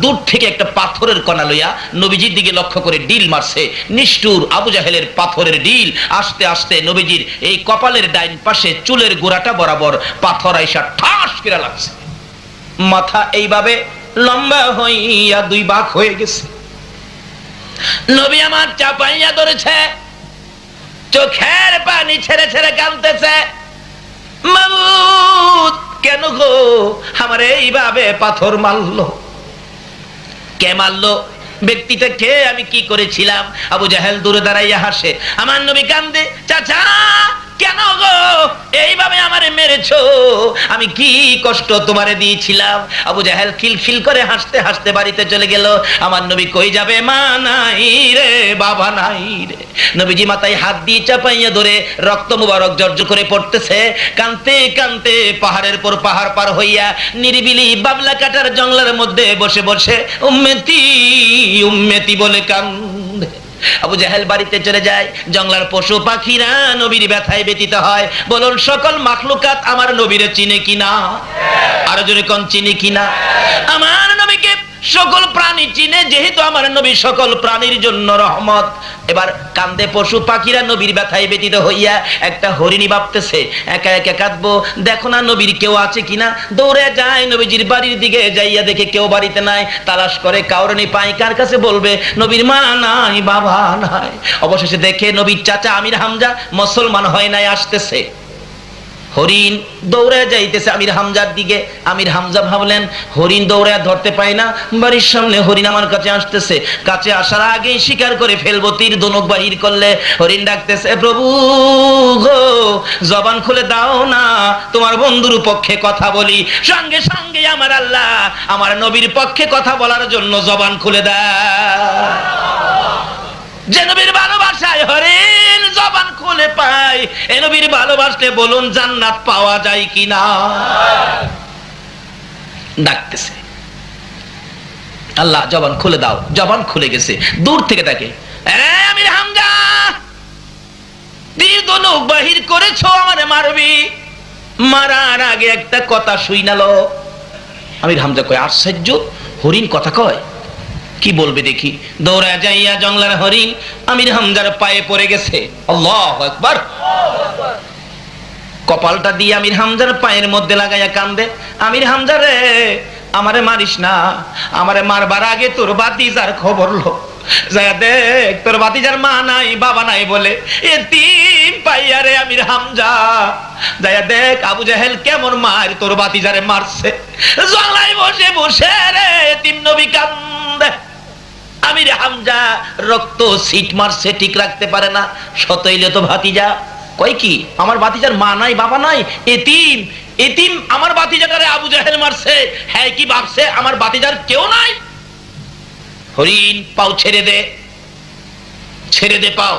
দূর থেকে একটা পাথরের কণা লইয়া নবীজির দিকে লক্ষ্য করে ডিল মারছে। নিষ্ঠুর আবু জাহেলের পাথরের ডিল আস্তে আস্তে নবীজির এই কপালের ডাইন পাশে চুলের গোড়াটা বরাবর পাথর আইসা ঠাস করে লাগছে। মাথা এইভাবে লম্বা হইয়া দুই ভাগ হয়ে গেছে। নবী আমার চাপাইয়া ধরেছে, চোখের পানি ছেড়ে ছেড়ে কাঁদতেছে, মাবুদ কেন গো আমার এইভাবে পাথর মারলো? কে মারলো? ব্যক্তিটা কে? আমি কি করেছিলাম? আবু জাহেল দূরে দাঁড়াইয়া হাসে। আমার নবী কান্দে, চাচা কেন গো এইভাবে আমারে মেরেছো? আমি কি কষ্ট তোমারে দিয়েছিলাম? আবু জাহেল খিলখিল করে হাসতে হাসতে বাড়িতে চলে গেল। আমার নবী কই যাবে? মা নাই রে, বাবা নাই রে। নবীজি মাথায় হাত দিয়ে চাপাইয়া ধরে রক্ত মুবারক জর্জর করে পড়তেছে। কানতে কানতে পাহাড়ের পর পাহাড় পার হইয়া নিরিবিলি বাবলা কাটার জঙ্গলের মধ্যে বসে বসে উম্মতি উম্মতি বলে কান্দে। আবু জাহেল বাড়িতে চলে যায়। জঙ্গলার পশু পাখিরা নবীর ব্যথায় ব্যতীত হয়। বলুন সকল মাখলুকাত আমার নবীরে চিনে কিনা? আরো জোরে কোন চিনে কিনা? আমার নবীকে সকল প্রাণী চিনে, যেহেতু আমার নবী সকল প্রাণীর জন্য রহমত। এবার কান্দে পশু পাখিরা নবীর ব্যথায় ব্যতীত হইয়া। একটা হরিণী ভাবতেছে একা একা কাঁদবো, দেখো না নবীর কেউ আছে কিনা। দৌড়ে যায় নবীজির বাড়ির দিকে, যাইয়া দেখে কেউ বাড়িতে নাই। তালাশ করে কাউরনি পায়, কার কাছে বলবে? নবীর মা নাই, বাবা নাই। অবশেষে দেখে নবীর চাচা আমির হামজা মুসলমান হয় নাই, আসতেছে। হরিণ দৌড়ে যাইতেছে আমির হামজার দিকে। আমির হামজা ভাবলেন হরিণ দৌড়ে ধরতে পায় না, বাড়ির সামনে হরিণ আমার কাছে আসতেছে, কাছে আসার আগেই শিকার করে ফেলবো, তীর ধনুক বাহির করলে। হরিণ ডাকতেছে, প্রভু গো জবান খুলে দাও না, তোমার বন্ধুর পক্ষে কথা বলি। সঙ্গে সঙ্গে আমার আল্লাহ আমার নবীর পক্ষে কথা বলার জন্য জবান খুলে দেয়। যে নবীর ভালোবাসায় হরিণ জবান খুলে পায়, এ নবীর ভালোবাসলে বলুন জান্নাত পাওয়া যায় কিনা? ডাকতেছে, আল্লাহ জবান খুলে দাও। জবান খুলে গেছে। দূর থেকে তাকে, আরে আমির হামজা তীর ধনুক বাহির করেছো, আমারে মারবি। মারার আগে একটা কথা শুইনালো। আমির হামজা কয়, আশ্চর্য, হরিণ কথা কয়, কি বলবে দেখি। দৌড়া যাইয়া জঙ্গলার হরিণ আমির হামজার পায়ে পড়ে গেছে। আল্লাহু আকবার। কপালটা দিয়ে আমির হামজার পায়ের মধ্যে লাগাইয়া কান্দে, আমির হামজা রে আমারে মারিস না, আমারে মারবার আগে তোর ভাতিজার খবর লো। যাইয়া দেখ তোর ভাতিজার মা নাই, বাবা নাই বলে এতিম পাইয়া রে আমির হামজা। যাইয়া দেখ আবু জাহেল কেমন মার তোর ভাতিজারে মারছে। জঙ্গলায় বসে বসে রে এতিম নবী কান্দে। আমির হামজা রক্ত সিট মারছে, ঠিক রাখতে পারে না। সতইলে তো ভাতিজা। কয় কি আমার ভাতিজার মা নাই, বাবা নাই, এতিম। এতিম আমার ভাতিজাটারে আবু জাহেল মারছে। হ্যাঁ কি ভাবছে আমার ভাতিজার কেউ নাই? হরিণ পাও ছেড়ে দে, ছেড়ে দে পাও।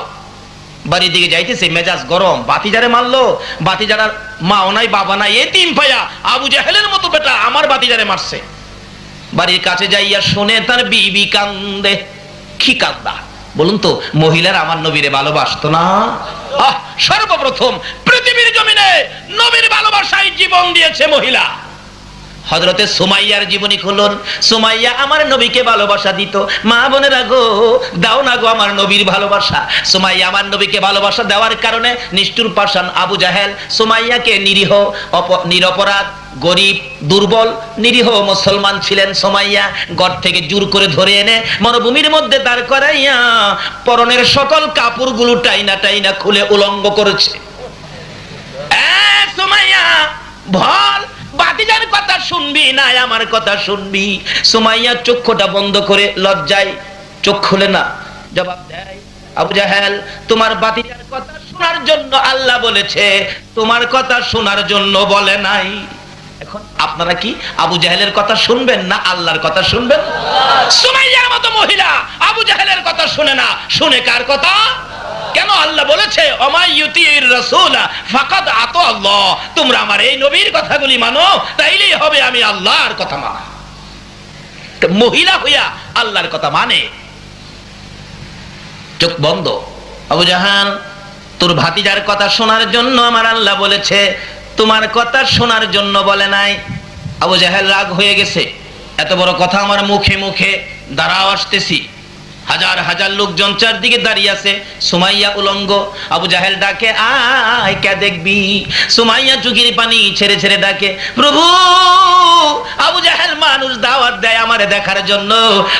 বাড়ির দিকে যাইতেছে, মেজাজ গরম। ভাতিজারে মারলো, ভাতিজার মাও নাই, বাবা নাই, এতিম পাইয়া আবু জাহেলের মতো বেটা আমার ভাতিজারে মারছে। বাড়ির কাছে যাইয়া শুনে তার বিবি কান্দে। কি কান্দা বলুন তো? মহিলার আমার নবীরে ভালোবাসতো না? সর্বপ্রথম পৃথিবীর জমিনে নবীর ভালোবাসায় জীবন দিয়েছে মহিলা। হযরতে সুমাইয়ার জীবনী খুলুন। সুমাইয়া আমার নবীকে ভালোবাসা দিত। মা বোনেরা গো, দাও না গো আমার নবীর ভালোবাসা। সুমাইয়া আমার নবীকে ভালোবাসা দেওয়ার কারণে নিষ্ঠুর পাষাণ আবু জাহেল সুমাইয়াকে নিরীহ নিরপরাধ গরিব দুর্বল নিরীহ মুসলমান ছিলেন সুমাইয়া, ঘর থেকে জোর করে ধরে এনে মরুভূমির মধ্যে দাঁড় করাইয়া পরনের সকল কাপড়গুলো টাইনা টাইনা খুলে উলঙ্গ করেছে। সুমাইয়া ভল ভাতিজার কথা শুনবি না আমার কথা শুনবি? সুমাইয়া চক্ষুটা বন্ধ করে লজ্জায় চোখ খুলে না, জবাব দেয়, আবু জাহেল তোমার ভাতিজার কথা শোনার জন্য আল্লাহ বলেছে, তোমার কথা শোনার জন্য বলে নাই। এখন আপনারা কি আবু জাহেলের কথা শুনবেন না আল্লাহর কথা শুনবেন? সুমাইয়ার মতো মহিলা আবু জাহেলের কথা শুনে না, শুনে কার কথা? কেন আল্লাহ বলেছে অমাইয়ুতির রাসূলা ফাকাদ আতা আল্লাহ, তোমরা আমার এই নবীর কথাগুলি মানো, তাইলেই হবে আমি আল্লাহর কথা মানা। তো মহিলা হইয়া আল্লাহর কথা মানে। চোখ বন্ধ। আবু জাহাল তোর ভাতিজার কথা শোনার জন্য আমার আল্লাহ বলেছে, তোমার কথা শোনার জন্য বলে নাই। আবু জাহেল রাগ হয়ে গেছে। এত বড় কথা আমার মুখে মুখে, দাঁড়াও আসতেছি। হাজার হাজার লোকজন চারদিকে দাঁড়িয়ে আছে, সুমাইয়া উলঙ্গ। আবু জাহেল ডাকে, আয় কে দেখবি। সুমাইয়া চোখের পানি ছেড়ে ছেড়ে ডাকে, প্রভু। আবু জাহেল মানুষ দাওয়াত দেয় আমারে দেখার জন্য,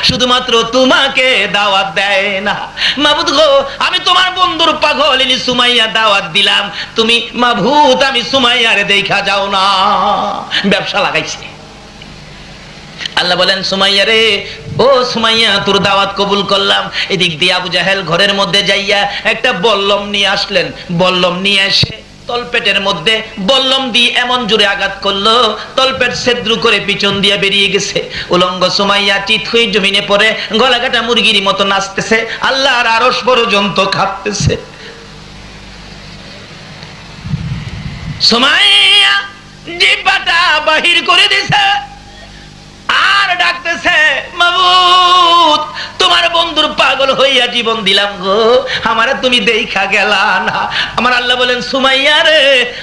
শুধুমাত্র তোমাকে দাওয়াত দেয় না। মাবুদ গো, আমি তোমার বন্ধুর পাগল ইনি সুমাইয়া দাওয়াত দিলাম, তুমি মাবুদ আমি সুমাইয়ারে দেখা যাও না। ব্যবসা লাগাইছে। আল্লাহ বলেন, সুমাইয়া রে, ও সুমাইয়া, তোর দাওয়াত কবুল করলাম। এদিক দিয়ে আবু জাহেল ঘরের মধ্যে যাইয়া একটা বল্লম নিয়ে আসলেন। বল্লম নিয়ে এসে তলপেটের মধ্যে বল্লম দিয়ে এমন জোরে আঘাত করলো, তলপেট ছিদ্র করে পিছন দিয়ে বেরিয়ে গেছে। উলঙ্গ সুমাইয়া চিৎ হয়ে জমিনে পড়ে গলাকাটা মুরগির মতো নাচতেছে, আল্লাহর আরশ পর্যন্ত কাঁপতেছে। সুমাইয়া জিহ্বাটা বাহির করে দিছে আর ডাকতেছে, মাবুদ তোমার বন্ধুর পাগল হইয়া জীবন দিলাম গো, আমারে তুমি দেখা গেলা না। আমার আল্লাহ বলেন, সুমাইয়া রে,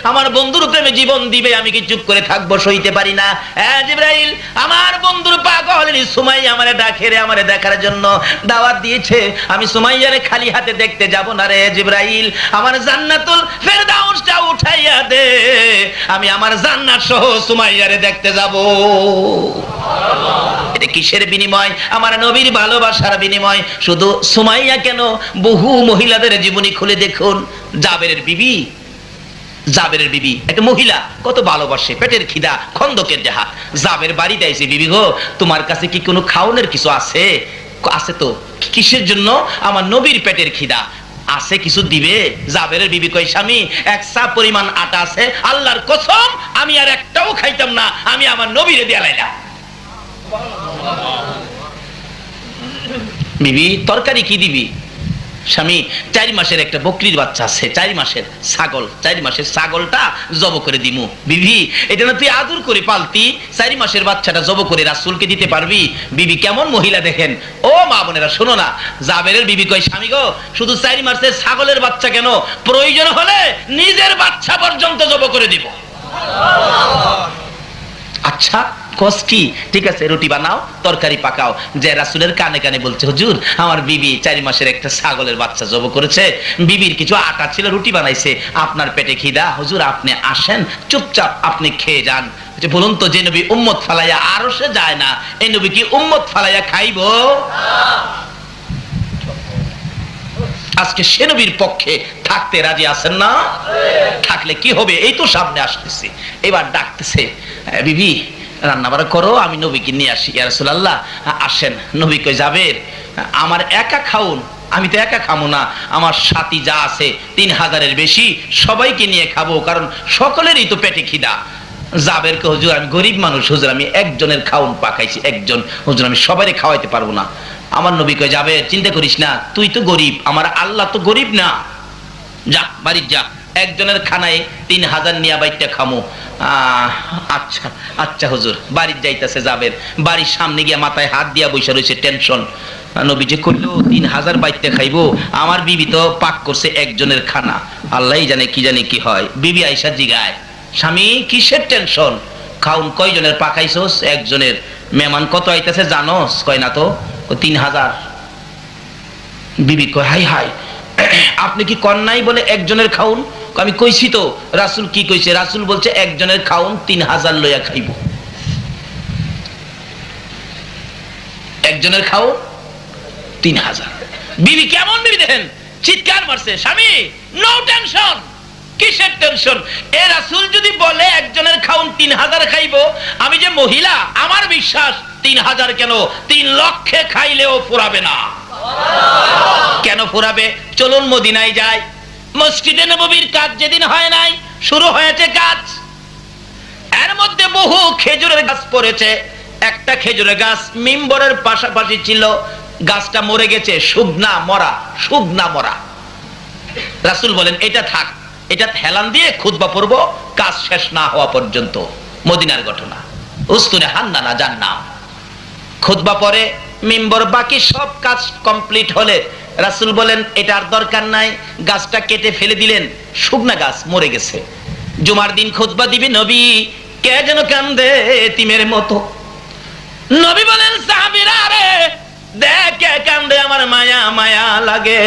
আমার বন্ধুর প্রেমে জীবন দিবে, আমি কি চুপ করে থাকবো? সইতে পারি না। জিবরাইল, আমার বন্ধুর পাগল সুমাইয়া আমারে ডাকে রে, আমারে দেখার জন্য দাওয়াত দিয়েছে, আমি সুমাইয়ারে খালি হাতে দেখতে যাব না রে। জিবরাইল, আমার জান্নাতুল ফেরদাউসটা উঠাইয়া দে, আমি আমার জান্নাত সহ সুমাইয়ারে দেখতে যাব। এটা কিসের বিনিময়? আমার নবীর ভালোবাসার বিনিময়। শুধু সুমাইয়া কেন, বহু মহিলাদের জীবনী খুলে দেখুন। জাবেরের বিবি, জাবেরের বিবি একটা মহিলা, কত ভালোবাসে, পেটের খিদা, খন্দকের জাহাজ। জাবের বাড়িতে আইছে, বিবি গো তোমার কাছে কি কোনো খাওনের কিছু আছে? আছে তো। কিসের জন্য? আমার নবীর পেটের খিদা আছে, কিছু দিবে? জাবেরের বিবি কই, স্বামী এক সা পরিমাণ আটা আছে, আল্লাহর কসম আমি আর একটাও খাইতাম না, আমি আমার নবীরে দিয়া লাইলাম। বিবি, তরকারি কি দিবি? স্বামী, 4 মাসের একটা বকরির বাচ্চা আছে, 4 মাসের ছাগল, 4 মাসের ছাগলটা জব করে দিমু। বিবি, এটা না তুই আদর করে পালতি, 4 মাসের বাচ্চাটা জব করে রাসূলকে দিতে পারবি? বিবি কেমন মহিলা দেখেন। ও মা বোনেরা শোনো না, জাবেরের বিবি কয়, স্বামী গো শুধু 4 মাসের ছাগলের বাচ্চা কেন, প্রয়োজন হলে নিজের বাচ্চা পর্যন্ত জব করে দিব। আচ্ছা কস কি? ঠিক আছে, রুটি বানাও, তরকারি পাকাও। যে রাসূলের কানে কানে বলছে, হুজুর আমার বিবি 4 মাসের একটা ছাগলের বাচ্চা জব করেছে, বিবির কিছু আটা ছিল, রুটি বানাইছে, আপনার পেটে খিদা, হুজুর আপনি আসেন, চুপচাপ আপনি খেয়ে যান। বলুন তো, যে নবী উম্মত ফালাইয়া আরশে যায় না, এই নবী কি উম্মত ফালাইয়া খাইব? আজকে সে নবীর পক্ষে থাকতে রাজি আছেন না? থাকলে কি হবে? এই তো সামনে আসতেছে। এবার ডাকতেছে, বিবি রান্না বাড়া করো, আমি নবীকে নিয়ে আসি। ইয়া রাসূলুল্লাহ, আসেন। নবী কই, যাবের আমার একা খাউন? আমি তো একা খাবো না, আমার সাথী যা আছে 3000-এর বেশি, সবাইকে নিয়ে খাবো, কারণ সকলেরই তো পেটে খিদা। জাবের কে, হুজুর আমি গরিব মানুষ, হুজুর আমি একজনের খাউন পাকাইছি, একজন, হুজুর আমি সবাইকে খাওয়াইতে পারবো না। আমার নবী কই, যাবে চিন্তা করিস না, তুই তো গরিব, আমার আল্লাহ তো গরিব না, যা বাড়ি যা, একজনের খানায় 3000 নিয়া বাইটা খামো। আচ্ছা আচ্ছা হুজুর। বাড়ির যাইতেছে জাবের, বাড়ির সামনে গিয়া মাথায় হাত দিয়া বসে রয়েছে, টেনশন। নবী যে কইলো 3000 বাইতে খাইবো, আমার বিবি তো পাক করছে একজনের খানা, আল্লাহই জানে কি জানে কি হয়। বিবি আইসা জিগায়, স্বামী কিসের টেনশন? খাউন কয়জনের পাকাইছস? একজনের। মেহমান কত আইতেছে জানোস? কয় না তো। 3000। বিবি কয়, হাই হাই, আপনি কি কন্যাই বলে একজনের খাউন? আমি কইছি তো। রাসূল কি কইছে? রাসূল বলছে একজনের খাউন 3000 লইয়া খাইব। একজনের খাউন 3000। বিবি কেমন বিবি দেখেন, চিৎকার মারছে, স্বামী নো টেনশন। কিসের টেনশন? এ রাসূল যদি বলে একজনের খাউন 3000 খাইব, আমি যে মহিলা, আমার বিশ্বাস 3000 কেন 3 লক্ষে খাইলেও ফুরাবে না। কেন ফুরাবে? চলুন মদিনায় যাই। মসজিদে নববীর কাজ যেদিন হয় নাই, শুরু হয়েছে কাজ। এর মধ্যে বহু খেজুরের গাছ পড়েছে। একটা খেজুরের গাছ মিম্বরের পাশাপাশি ছিল, গাছটা মরে গেছে, শুকনা মরা, শুকনা মরা। রাসূল বলেন, এটা থাক, এটা হেলান দিয়ে খুতবা পড়ব কাজ শেষ না হওয়া পর্যন্ত। মদিনার ঘটনা, উস্তুনে হান্নানা জান্নাহ। খুতবা পরে মিম্বর, বাকি সব কাজ কমপ্লিট হলে রাসূল বলেন, এটার দরকার নাই, গাছটা কেটে ফেলে দিলেন, শুকনা গাছ মরে গেছে। জুমার দিন খুতবা দিবে নবী, কে যেন কান্দে এতিমের মতো। নবী বলেন সাহাবীরা রে দেখ কে কান্দে, আমার মায়া মায়া লাগে।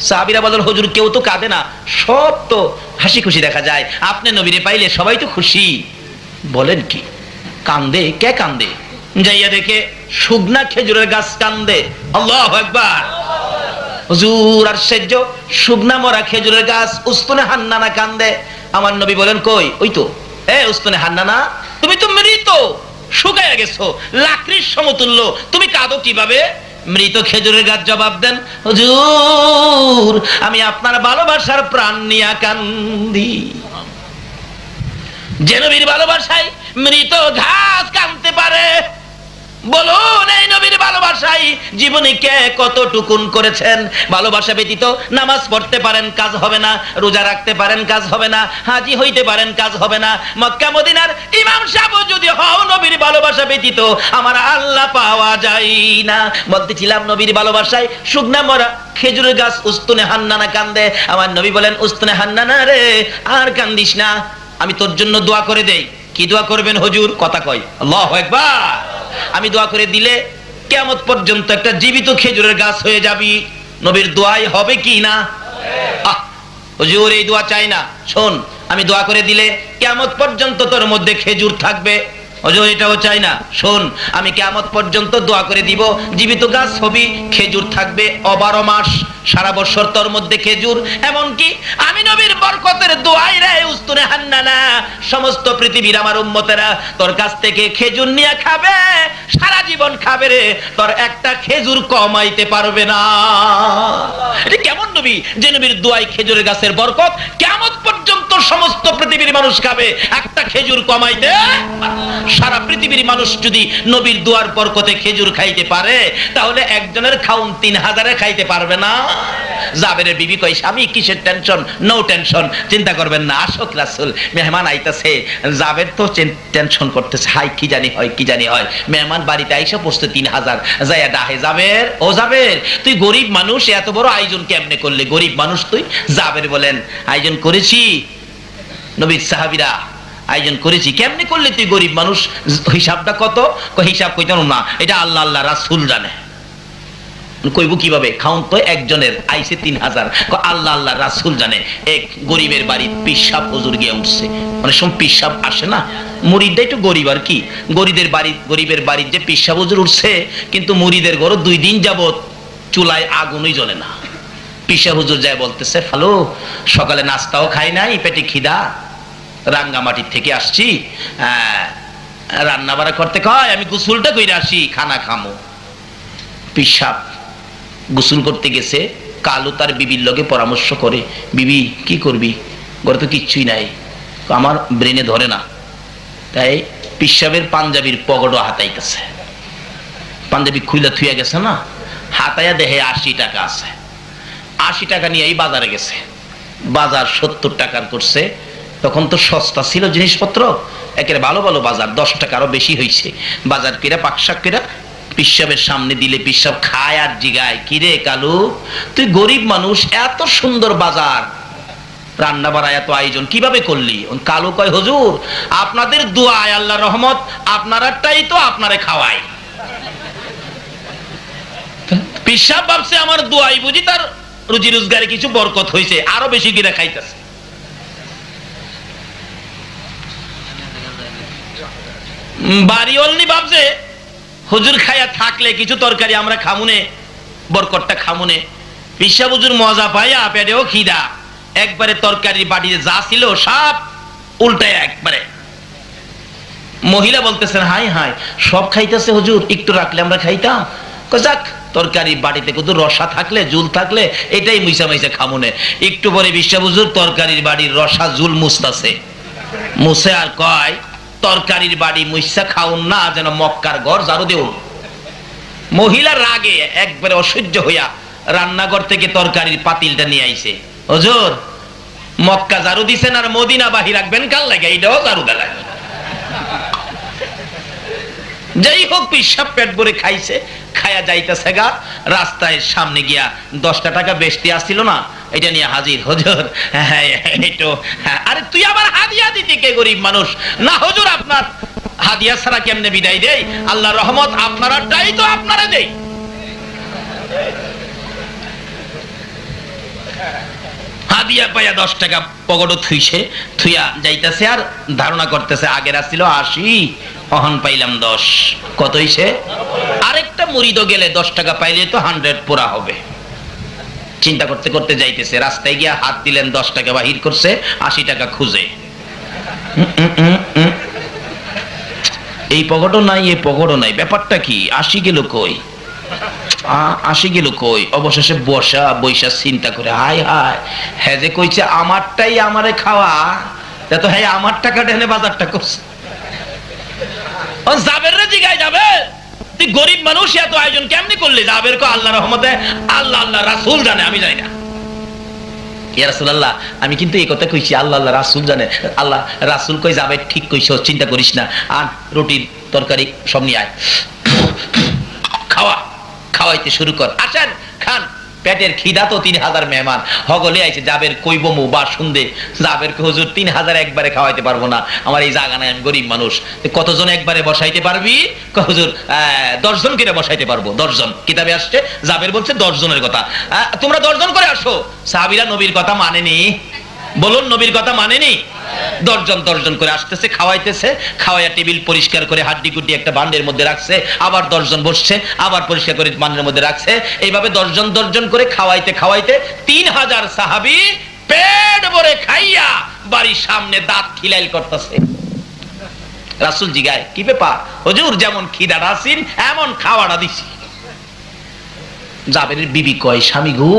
সাহাবীরা বলেন হুজুর কেউ তো কাঁদে না, সব তো হাসি খুশি দেখা যায়, আপনি নবীরে পাইলে সবাই তো খুশি। বলেন কি কান্দে? কে কান্দে? যাইয়া দেখে শুকনা খেজুরের গাছ কান্দে। আল্লাহু আকবার। হুজুর আশ্চর্য, শুকনা মরা খেজুরের গাছ উস্তুনে হান্নানা কান্দে। আমার নবী বলেন কই? ওই তো এ উস্তুনে হান্নানা, তুমি তো মৃত, শুকায়া গেছো, লাকড়ির সমতুল্য, তুমি কাঁদো কিভাবে? মৃত খেজুরের গাছ জবাব দেন, হুজুর আমি আপনার ভালোবাসার প্রাণ নিয়া কান্দি। যে নবীর ভালোবাসায় মৃত ঘাস কাঁদতে পারে, বলুন এই নবীর ভালোবাসায় জীবনে কে কতটুকুন করেছেন? ভালোবাসা ব্যতীত নামাজ পড়তে পারেন কাজ হবে না, রোজা রাখতে পারেন কাজ হবে না, হাজী হইতে পারেন কাজ হবে না, মক্কা মদিনার ইমাম সাহেব যদি হও নবীর ভালোবাসা ব্যতীত আমার আল্লাহ পাওয়া যায় না। বলতেছিলাম নবীর ভালোবাসায় শুকনা মরা খেজুরের গাছ উস্তুনে হান্নানা কান্দে। আমার নবী বলেন উস্তুনে হান্নানা রে আর কান্দিস না, আমি তোর জন্য দোয়া করে দেই। কি দোয়া করবেন হুজুর? কথা কয় আল্লাহু আকবার। আমি দোয়া করে দিলে কিয়ামত পর্যন্ত একটা জীবিত খেজুরের গাছ হয়ে যাবি। নবীর দোয়াই হবে কি না? হুজুর এই দোয়া চাই না, শোন আমি দোয়া করে দিলে কিয়ামত পর্যন্ত তোর মধ্যে খেজুর থাকবে। হুজুর এটাও চাই না, শোন আমি কিয়ামত পর্যন্ত দোয়া করে দিব জীবিত গাছ হবি, খেজুর থাকবে 12 মাস, সারা বছর তোর মধ্যে খেজুর। এমনকি আমি নবীর বরকতের দোয়াই রে উস্তুনে হান্নানা, সমস্ত পৃথিবীর আমার উম্মতেরা তোর কাছ থেকে খেজুর নিয়ে খাবে, সারা জীবন খাবে রে, তোর একটা খেজুর কমাইতে পারবে না। এটা কেমন নবী যে নবীর দোয়াই খেজুরের গাছের বরকত কিয়ামত পর্যন্ত সমস্ত পৃথিবীর মানুষ খাবে, একটা খেজুর কমাইতে। সারা পৃথিবীর মানুষ যদি নবীর দোয়ার বরকতে খেজুর খাইতে পারে তাহলে একজনের খাউন 3000-এ খাইতে পারবে না। জাবেরের বিবি কই স্বামী কিসের টেনশন? নো টেনশন, চিন্তা করবেন না, আশক রাসূল মেহমান আইতাছে। জাবের তো টেনশন করতেছে, হাই কি জানি হয় কি জানি হয়, মেহমান বাড়িতে আইসা পৌঁছতে 3000 যাইয়া ডাহে জাবের, ও জাবের তুই গরিব মানুষ এত বড় আয়োজন কেমনে করলে? গরিব মানুষ তুই? জাবের বলেন আয়োজন করেছি নবীর সাহাবীরা, আয়োজন করেছি। কেমনে করলে তুই গরিব মানুষ? হিসাবটা কত? হিসাব কইতাম না, এটা আল্লাহ আল্লাহ রাসূল জানে। কইব কিভাবে? খাউন তো একজনের আইছে 3000, আল্লাহ আল্লাহ রাসূল জানে। এক গরিবের বাড়ি পিসাব হুজুর গিয়ে উঠছে, মানে সব পিসাব আসে না, মুরিদটা একটু গরিব আর কি, গরিবের বাড়ির যে পিসাব হুজুর উঠছে, কিন্তু মুরিদের ঘরে 2 দিন যাবত চুলায় আগুনই জ্বলে না। পিসাব হুজুর যায় বলতেছে হ্যালো, সকালে নাস্তাও খাই নাই, পেটে খিদা, রাঙ্গামাটির থেকে আসছি, রান্না বাড়া করতে কয়, আমি গোসলটা কইরা আসি, খানা খামো। পিসাব গোসল করতে গেছে, কালু তার বিবির লগে পরামর্শ করে, বিবি কি করবি, ঘরে তো কিচ্ছুই নাই, আমার ব্রেনে ধরে না। তাই পিসাবের পাঞ্জাবির পকেটও হাতাইতেছে, পাঞ্জাবি খুইলা থুইয়া গেছে না, হাতাইয়া দেহে 80 টাকা আছে, 80 টাকা নিয়ে এই বাজারে গেছে, বাজার 70 টাকার করছে। তখন তো সস্তা ছিল জিনিসপত্র, একেবারে ভালো ভালো বাজার, 10 টাকা আরো বেশি হয়েছে। বাজার কেরা পাকশাক কেরা পিসাবের সামনে দিলে পিসাব খায় আর জিগায়, কিরে কালু তুই গরিব মানুষ, এত সুন্দর বাজার, রান্না বাড়া এত আয়োজন কিভাবে করলি? কালু কয় হুজুর আপনাদের দোয়ায় আল্লাহর রহমত, আপনারাটাই তো আপনারে খাওয়াই। পিসাব ভাবছে আমার দোয়াই বুঝি তার রুজি রোজগারে কিছু বরকত হয়েছে, আরো বেশি কিনা খাইতেছে। বাড়িওয়ালি ভাবছে হুজুর খাইয়া থাকলে কিছু তরকারি আমরা খামুনে, বরকতটা খামুনে। পিসাব হুজুর মজা পাইয়া পেটেও খিদা, একবারে তরকারির বাড়িতে যা ছিল সব উল্টায় একবারে। মহিলা বলতেছেন হাই হাই সব খাইতেছে হুজুর, একটু রাখলে আমরা খাইতাম। যাক তরকারি বাড়িতে কত রসা থাকলে জুল থাকলে এটাই মুইসা মুইসা খামুনে। একটু পরে পিসাব হুজুর তরকারির বাড়ির রসা জুল মুছতাছে, মুছে আর কয় তরকারির বাড়ি মুইসা খাউন না, যেন মক্কার ঘর ঝাড়ু দেউন। মহিলা রাগে একবারে অসহ্য হইয়া রান্নাঘর থেকে তরকারির পাতিলটা নিয়ে আইছে, হুজুর মক্কা ঝাড়ু দিছেন আর মদিনা বাহি রাখবেন কাল লাগে, এইটাও ঝাড়ু দেয়। যাই হোক পিসাব পেট ভরে খাইছে, খায়া যাইতেছে গা, রাস্তায় সামনে গিয়া 10 টাকা বেশি আসছিল না, এটা নিয়ে হাজির, হুজুর হ্যাঁ আরে তুই আবার হাদিয়া দিতে কে গরিব মানুষ? না হুজুর আপনার হাদিয়া ছাড়া কেমনে বিদায় দেই? আল্লাহর রহমত আপনারাটাই তো আপনারা দেই। হাদিয়া পাইয়া 10 টাকা পকেটে থুইয়া যাইতেছে আর ধারণা করতেছে আগের আসছিল 80, অহন পাইলাম 10, কত হইছে? আরেকটা মুরিদও গেলে 10 টাকা পাইলে তো 100 পুরা হবে। চিন্তা করতে করতে যাইতেছে, রাস্তায় গিয়া হাত দিলেন, 10 টাকা বাহির করছে, 80 টাকা খুঁজে, এই পকেটও নাই, এই পকেটও নাই, ব্যাপারটা কি? 80 গেল কই, 80 গেল কই? অবশেষে বৈশা চিন্তা করে, হায় হায়, হ্যাঁ যে কইছে আমারটাই আমারে খাওয়া, তো হ্যাঁ আমার টাকা ঢেলে বাজারটা করছে। জাবের রে জিগায়, যাবে তুই গরিব মানুষ, এত আয়োজন কেমনি করলি? জাবের কো আল্লাহ রহমতে, আল্লাহ আল্লাহ রাসূল জানে, আমি জানি না। ইয়া রাসূলুল্লাহ, আমি কিন্তু এই কথা কইছি, আল্লাহ আল্লাহ রাসূল জানে। আল্লাহ রাসূল কই যাবে, ঠিক কইছো, চিন্তা করিস না, আর রুটির তরকারি সব নিয়ে আয়, খাওয়াইতে শুরু কর, আসেন খান। পেটের খিদা তো 3000 মেহমান হগলে আইছে, জাবের কইব মু বা শুনবে, জাবের কে হুজুর 3000 একবারে খাওয়াইতে পারবো না, আমার এই জায়গা নাই, আমি গরিব মানুষ। কতজন একবারে বসাইতে পারবি? হুজুর 10 জন করে বসাইতে পারবো, 10 জন। কিতাবে আসছে, জাবের বলছে 10 জনের কথা, তোমরা 10 জন করে আসো। সাহাবীরা নবীর কথা মানেনি, বলুন নবীর কথা মানেনি? 10 জন করে আসতেছে, খাওয়াইতেছে, খাওয়াইয়া টেবিল পরিষ্কার করে হাড্ডি গুড্ডি একটা বান্ডের মধ্যে রাখছে, আবার 10 জন বসছে, আবার পরিষ্কার করে বান্ডের মধ্যে রাখছে, এইভাবে 10 জন করে খাওয়াইতে খাওয়াইতে 3000 সাহাবী পেট ভরে খাইয়া বাড়ির সামনে দাঁত খিলাইল করতেছে। রাসূল জিগায়, কি ব্যাপার হুজুর? যেমন খিদাটা আসিন এমন খাওয়াটা দিছি। জাবেরের বিবি কয়, স্বামী গো,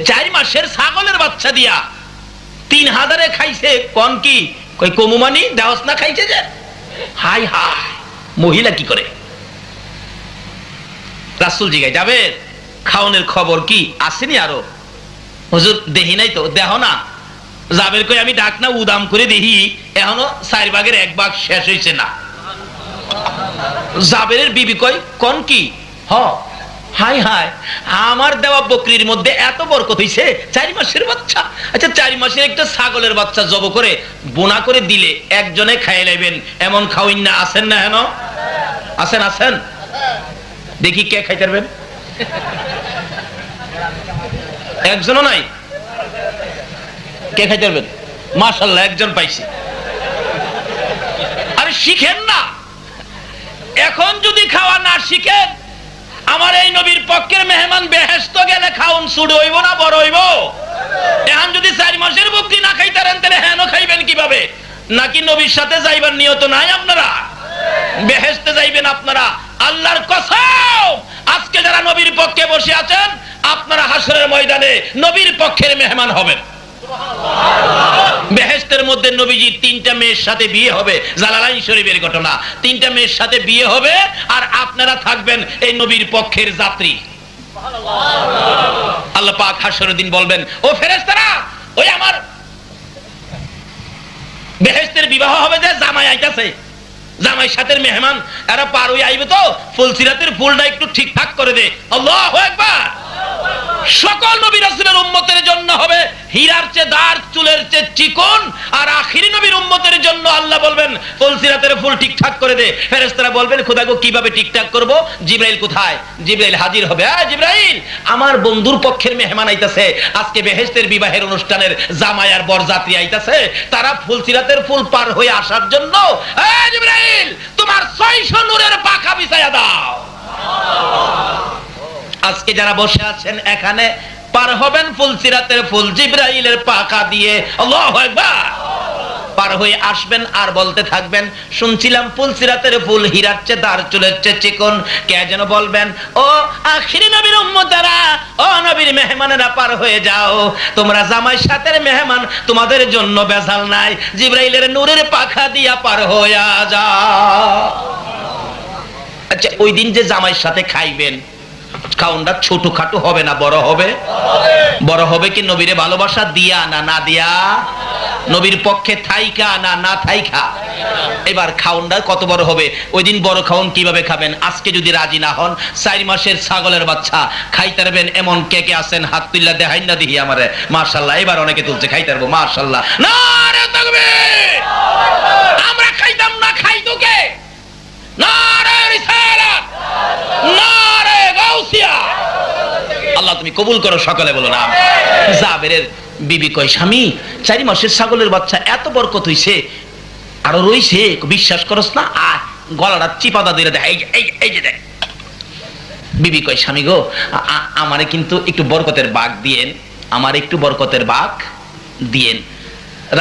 4 মাসের ছাগলের বাচ্চা দিয়া 3000 খাইছে, কোন কি? কই কমুমানি দেওস না খাইছে যে। হাই হাই, মহিলা কি করে? রাসূল জিগায়, যাবে খাওনের খবর কি আসেনি আরো? হুজুর দেখি নাই তো। দেহ না। জাবের কই, আমি ডাক না উদাম করে দেখি, এখনো 4 ভাগের 1 ভাগ শেষ হইছে না। জাবেরের বিবি কই, কোন কি? হ, হাই হাই, আমার দেওয়া বকরির মধ্যে এত বরকত হইছে, 4 মাসের বাচ্চা। আচ্ছা 4 মাসের একটা ছাগলের বাচ্চা জব করে বোনা করে দিলে একজনে খাইয়ে নেবেন, এমন খাওয়াইন না? আসেন না? হেন আসেন, আসেন দেখি কে খাইতে পারবেন? একজনও নাই? কে খাইতে পারবেন? মাশাআল্লাহ, একজন পাইছি। আরে শিখেন না, এখন যদি খাওয়া না শিখেন, আমার এই নবীর পক্ষের মেহমান বেহেশত গেলে খাউন ছোট হইব না বড় হইব? এখন যদি 4 মাসের বকরি না খাইতারেন, তাহলে হেন খাইবেন কিভাবে? নাকি নবীর সাথে যাইবার নিয়ত নাই আপনারা? বেহেশতে যাইবেন আপনারা, আল্লাহর কসম। আজকে যারা নবীর পক্ষে বসে আছেন, আপনারা হাসরের ময়দানে নবীর পক্ষের মেহমান হবেন। বেহেশতের মধ্যে নবীজির 3টা মেয়ের সাথে বিয়ে হবে, জালালাইন শরীফের ঘটনা। 3টা মেয়ের সাথে বিয়ে হবে, আর আপনারা থাকবেন এই নবীর পক্ষের যাত্রী। আল্লাহ পাক হাসরের দিন বলবেন, ও ফেরেশতারা, ওই আমার বেহেশতের বিবাহ হবে, যে জামাই আইতাছে, জামাই সাথের মেহমান, এরা পার হয়ে আইবে, তো ফুলসিরাতের ফুলটা একটু ঠিকঠাক করে দে। আল্লাহু আকবার। সকল নবী রাসূলের উম্মতের জন্য হবে হীরার চেয়ে দার, চুলের চেয়ে চিকন, আর আখিরি নবীর উম্মতের জন্য আল্লাহ বলবেন ফুলসিরাতের ফুল ঠিকঠাক করে দে। ফেরেশতারা বলবেন, খোদা গো কিভাবে ঠিকঠাক করব? জিবরাইল কোথায়? জিবরাইল হাজির হবে। জিবরাইল, আমার বন্ধুর পক্ষের মেহমান আইতাছে, আজকে বেহেশতের বিবাহের অনুষ্ঠানের জামাই আর বরযাত্রী আইতাছে, তারা ফুলসিরাতের ফুল পার হয়ে আসার জন্য জিবরাইল তোমার 600 নূরের পাখা বিছায়া দাও। আজকে যারা বসে আছেন এখানে পার হবেন ফুলসিরাতের ফুল জিবরাইলের পাখা দিয়ে। আল্লাহু আকবার। পার হয়ে আসবেন আর বলতে থাকবেন, শুনছিলাম ফুলসিরাতের ফুল হীরার চেয়ে দার, চুলের চেয়ে চিকন। কে যেন বলবেন, ও আখিরি নবীর উম্মতেরা, ও নবীর মেহমানেরা, পার হয়ে যাও, তোমরা জামাই সাথের মেহমান, তোমাদের জন্য বেজাল নাই, জিবরাইলের নূরের পাখা দিয়া পার হইয়া যাও। আচ্ছা, ওই দিন যে জামাই সাথে খাইবেন, খাওনটা ছোটখাটো হবে না বড় হবে? বড় হবে কি নবীরে ভালোবাসা দিয়া না না দিয়া? নবীর পক্ষে থাইকা না না থাইকা? এবার খাওনটা কত বড় হবে? ওই দিন বড় খাওন কিভাবে খাবেন? আজকে যদি রাজি না হন, 4 মাসের ছাগলের বাচ্চা খাইতে পারবেন এমন কে কে আছেন? হাত তুললা দেখাইন না দেখি আমারে। মাশাআল্লাহ, এবার অনেকে তুলছে, খাইতে পারবো। মাশাআল্লাহ, নারে তাকবীর। আমরা খাইতাম না, খাইতো কে? নারে রিসালাত, নারে গাউসিয়া। আল্লাহ তুমি কবুল করো, সকলে বলো না। জাবেরের বিবি কয়, স্বামী 4 মাসের ছাগলের বাচ্চা এত বরকত হইছে, আরো রইছে, বিশ্বাস করস না? আর গলাটা চিপাদা দিয়ে দেয়, এই যে দেখ। বিবি কয়, স্বামী গো, আমারে কিন্তু একটু বরকতের বাগ দিয়েন, আমার একটু বরকতের বাগ দিয়েন।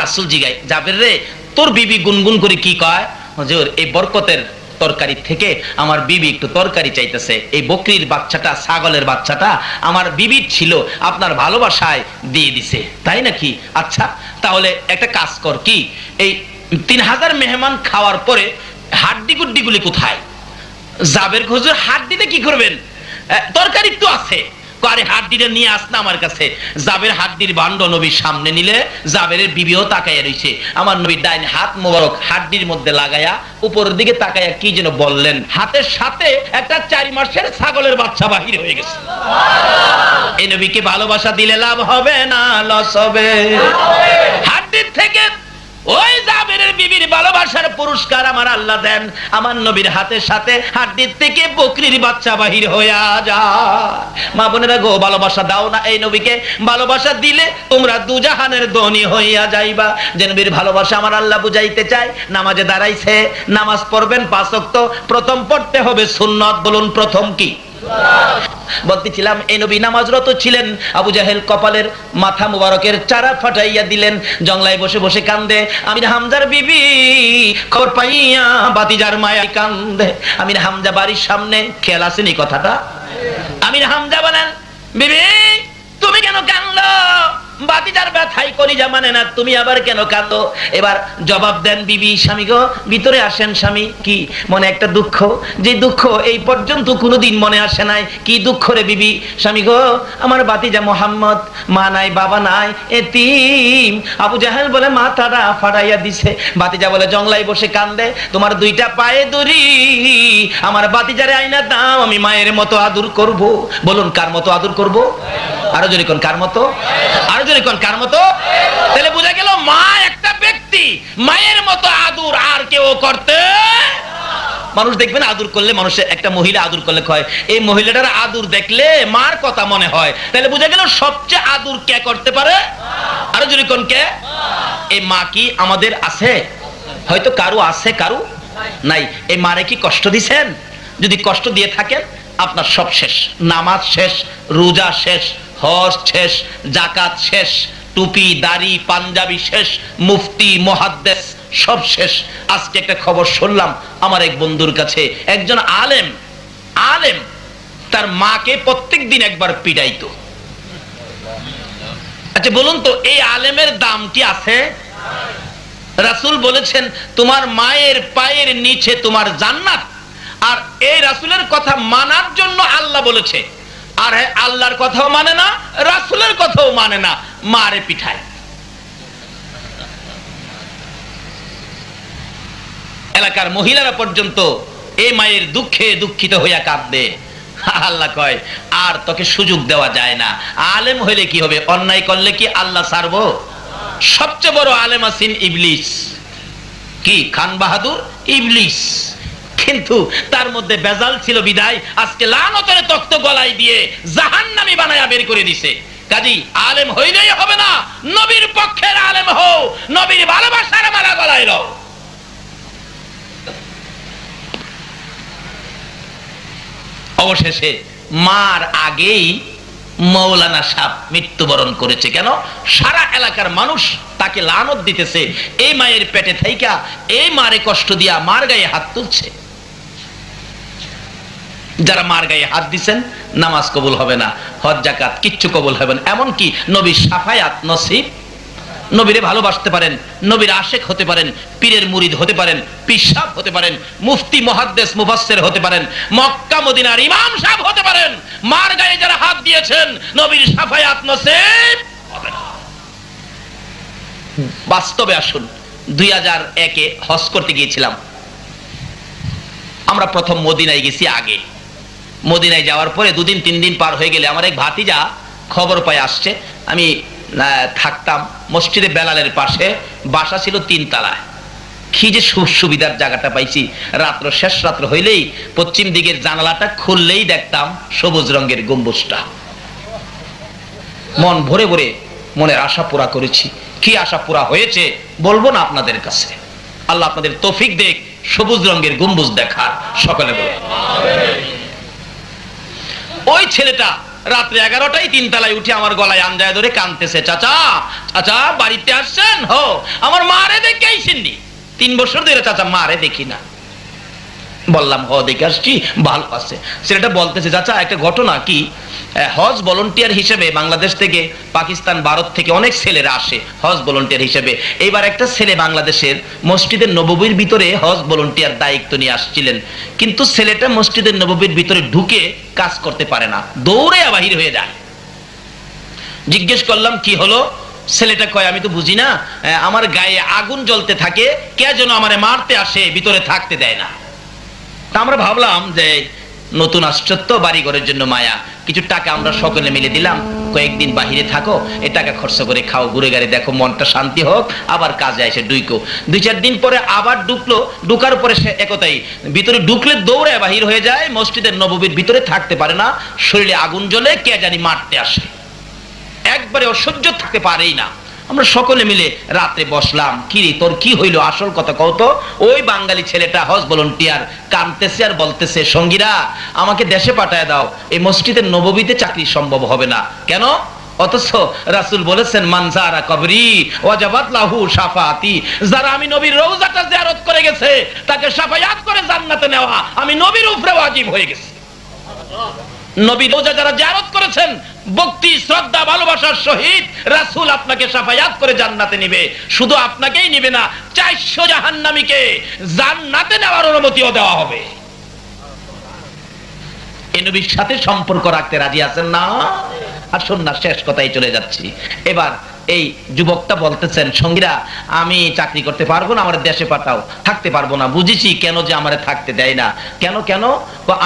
রাসূল জিগায়, জাবের রে, তোর বিবি গুনগুন করে কি কয়? হুজুর, এই বরকতের তরকারি থেকে আমার বিবি একটু তরকারি চাইতেছে। এই বকরির বাচ্চাটা, ছাগলের বাচ্চাটা আমার বিবির ছিল, আপনার ভালোবাসায় দিয়ে দিছে। তাই নাকি? আচ্ছা, তাহলে একটা কাজ কর, কি এই 3000 মেহমান খাওয়ার পরে হাড্ডি গুড্ডিগুলি কোথায়? জাবের, হুজুর হাড্ডিতে কি করবেন? তরকারি তো আছে। আরে হাড্ডিটা নিয়ে আস না আমার কাছে। জাবের হাড্ডির ভাণ্ড নবীর সামনে নিলে জাবেরের বিবিও তাকাইয়া রইছে। আমার নবীর ডাইন হাত মোবারক হাড্ডির মধ্যে লাগায়া উপরের দিকে তাকাইয়া কি যেন বললেন, হাতের সাথে একটা 4 মাসের ছাগলের বাচ্চা বাহির হয়ে গেছে। এই নবীকে ভালোবাসা দিলে লাভ হবে না লস হবে? হাড্ডির থেকে ওই জাবেরের বিবির ভালোবাসার পুরস্কার আমার আল্লাহ দেন। আমার নবীর হাতের সাথে হাড্ডির থেকে বকরির বাচ্চা বাহির হইয়া যায়। মা বোনেরা গো, ভালোবাসা দাও না এই নবীকে। ভালোবাসা দিলে তোমরা দুজাহানের ধনী হইয়া যাইবা। যে নবীর ভালোবাসা আমার আল্লাহ বুঝাইতে চায়। নামাজে দাঁড়াইছে, নামাজ পড়বেন 5 ওয়াক্ত, প্রথম পড়তে হবে সুন্নত। বলুন প্রথম কি? বলতেছিলাম, এই নবী নামাজরত ছিলেন, আবু জাহেল কপালের মাথা মুবারকের চারা ফাটাইয়া দিলেন, জংলায় বসে বসে কান্দে। আমির হামজার বিবি খবর পাইয়া বাতিজার মায়া কান্দে। আমির হামজা বাড়ির সামনে, খেয়াল আসেনি কথাটা? আমির হামজা বলেন, বিবি তুমি কেন কান্দো? বাতিজার ব্যথাই কলিজা মানে না, তুমি আবার কেন কাঁদো? এবার জবাব দেন বিবি, স্বামী গো ভিতরে আসেন। স্বামী, কি মনে একটা দুঃখ, যে দুঃখ এই পর্যন্ত কোনোদিন মনে আসে নাই। কি দুঃখ রে বিবি? স্বামী গো, আমার বাতিজা মোহাম্মদ, মা নাই বাবা নাই, এতিম। আবু জাহেল বলে মাথাটা ফাড়াইয়া দিছে। বাতিজা বলে জংলায় বসে কান্দে, তোমার 2টা পায়ে দড়ি, আমার বাতিজারে আইনা দাও, আমি মায়ের মতো আদর করব। বলুন কার মতো আদর করব? আরো জোরে কোন কার মতো? আরো জোরে কোন কার মতো? তাহলে বোঝা গেল মা একটা ব্যক্তি, মায়ের মতো আদর আর কেউ করতে। মানুষ দেখবেন আদর করলে, মানুষের একটা মহিলা আদর করলে কয়, এই মহিলাটার আদর দেখলে মার কথা মনে হয়। তাহলে বোঝা গেল সবচেয়ে আদর কে করতে পারে? আরো জোরে কোন কে? এই মা কি আমাদের আছে? হয়তো কারো আছে, কারো নাই। এই মারে কি কষ্ট দিছেন? যদি কষ্ট দিয়ে থাকেন, আপনার সব শেষ। নামাজ শেষ, রোজা শেষ, হজ শেষ, জাকাত শেষ, টুপি দাড়ি পাঞ্জাবি শেষ, মুফতি মুহাদ্দিস সব শেষ। আজকে একটা খবর শুনলাম আমার এক বন্ধুর কাছে, একজন আলেম তার মাকে প্রত্যেকদিন একবার পিটাইতো। আচ্ছা বলুন তো, এই আলেমের দাম কি আছে? রাসূল বলেছেন, তোমার মায়ের পায়ের নিচে তোমার জান্নাত। আর এই রাসূলের কথা মানার জন্য আল্লাহ বলেছে, আর আল্লাহর কথাও মানে না, রাসূলের কথাও মানে না, মারে পিঠায়। এলাকার মহিলারা পর্যন্ত এই মায়ের দুঃখে দুঃখিত হইয়া কাঁদে। আল্লাহ কয়, আর তোকে সুযোগ দেওয়া যায় না। আলেম হইলে কি হবে? অন্যায় করলে কি আল্লাহ ছাড়বো? সবচেয়ে বড় আলেম আছেন ইবলিস। কি খান বাহাদুর? ইবলিস। কিন্তু তার মধ্যে বেজাল ছিল বিদায় আজকে লানতের তক্ত গলায় দিয়ে জাহান্নামী বানায়া বের করে দিছে। কাজী আলেম হইলেই হবে না, নবীর পক্ষের আলেম হও, নবীর ভালোবাসার মালা গলায় লও। অবশেষে মার আগেই মৌলানা সাহেব মৃত্যুবরণ করেছে। কেন? সারা এলাকার মানুষ তাকে লানত দিতেছে, এই মায়ের পেটে থাইকা এই মারে কষ্ট দিয়া মার গায়ে হাত তুলছে। যারা মার গায়ে হাত দিচ্ছেন, নামাজ কবুল হবে না, হজ জাকাত কিচ্ছু কবুল হবে না। এমনকি নবীর শাফায়াত নসিব, নবীরে ভালোবাসতে পারেন, নবীর আশেক হতে পারেন, পীরের মুরিদ হতে পারেন, পিসাব হতে পারেন, মুফতি মুহাদ্দিস মুফাসসির হতে পারেন, মক্কা মদিনার ইমাম সাহেব হতে পারেন, মার গায়ে যারা হাত দিয়েছেন, নবীর শাফায়াত নসিব হবে না। বাস্তবে আসুন, 2001-এ হজ করতে গিয়েছিলাম। আমরা প্রথম মদিনায় গেছি। আগে মদিনায় যাওয়ার পরে 2 দিন 3 দিন পার হয়ে গেলে আমার এক ভাতিজা খবর পায় আসছে। আমি থাকতাম মসজিদে বেলালের পাশে, বাসা ছিল 3 তলায়। কি যে সুবিধার জায়গাটা পাইছি। রাত্র শেষ রাত্র হইলেই পশ্চিম দিকের জানালাটা খুললেই দেখতাম সবুজ রঙের গম্বুজটা। মন ভরে ভরে মনের আশা পুরা করেছি। কি আশা পুরা হয়েছে বলবো না আপনাদের কাছে। আল্লাহ আপনাদের তৌফিক দেখ সবুজ রঙের গম্বুজ দেখার। সকলে বলে ওই ছেলেটা রাত্রে 11টায় 3 তলায় উঠে আমার গলায় আঞ্জায় ধরে কাঁদতেছে, চাচা চাচা বাড়িতে আসছেন? হো, আমার মারে দেখে আইসেননি। 3 বছর ধরে চাচা মারে দেখি না। বললাম হ দেখে আসছি, ভালো আছে। ছেলেটা বলতেছে, চাচা একটা ঘটনা কি, হজ ভলান্টিয়ার হিসেবে বাংলাদেশ থেকে, পাকিস্তান, ভারত থেকে অনেক ছেলেরা আসে হজ ভলান্টিয়ার হিসেবে। এইবার একটা ছেলে বাংলাদেশের মসজিদের নববীর ভিতরে হজ ভলান্টিয়ার দায়িত্ব নিয়ে আসছিলেন, কিন্তু ছেলেটা মসজিদের নববীর ভিতরে ঢুকে কাজ করতে পারে না, দৌড়ে বাহির হয়ে যায়। জিজ্ঞেস করলাম কি হলো? ছেলেটা কয়, আমি তো বুঝি না, আমার গায়ে আগুন জ্বলতে থাকে, কে যেন আমারে মারতে আসে, ভিতরে থাকতে দেয় না। তা আমরা ভাবলাম যে নতুন আশ্চর্য, বাড়ি ঘরের জন্য মায়া, কিছু টাকা আমরা সকলে মিলে দিলাম, কয়েকদিন বাহিরে থাকো, এ টাকা খরচ করে খাও, ঘুরে গাড়ি দেখো, মনটা শান্তি হোক, আবার কাজে এসে ডুইকো। 2-4 দিন পরে আবার ঢুকলো, ঢুকার পরে সে একতাই ভিতরে ঢুকলে দৌড়ে বাহির হয়ে যায়, মসজিদের নববীর ভিতরে থাকতে পারে না, শরীরে আগুন জ্বলে, কে জানি মারতে আসে, একবারে অসহ্য থাকতে পারেই না। আমরা সকলে মিলে রাতে বসলাম, কি রে তোর কি হইলো, আসল কথা কও তো। ওই বাঙালি ছেলেটা হজ ভলান্টিয়ার কাঁদতেছে আর বলতেছে, সঙ্গীরা আমাকে দেশে পাঠায় দাও, এই মসজিদের নববীতে চাকরি সম্ভব হবে না। কেন? অথচ রাসূল বলেছেন, মান যারা কবরি ওয়াজাবাত লাহু শাফাআতি, যারা আমি নবীর রওজাটা জিয়ারত করে গেছে তাকে শাফায়াত করে জান্নাতে নেওয়া আমি নবীর উপরে ওয়াজিব হয়ে গেছে। নবী রোজা যারা জিয়ারত করেছেন, ভক্তি শ্রদ্ধা ভালোবাসার সহিত রাসূল আপনাকে শাফায়াত করে জান্নাতে নেবে। শুধু আপনাকেই নেবে না, 400 জাহান্নামীকে জান্নাতে নেওয়ার অনুমতিও দেওয়া হবে। এই নবীর সাথে সম্পর্ক রাখতে রাজি আছেন না? আসুন না, শেষ কথাই চলে যাচ্ছি। এবার এই যুবকটা বলতেছেন, সঙ্গীরা আমি চাকরি করতে পারবো না, আমার দেশে পাঠাও। থাকতে পারবো না, বুঝেছি কেন যে আমারে থাকতে দেয় না। কেন কেন?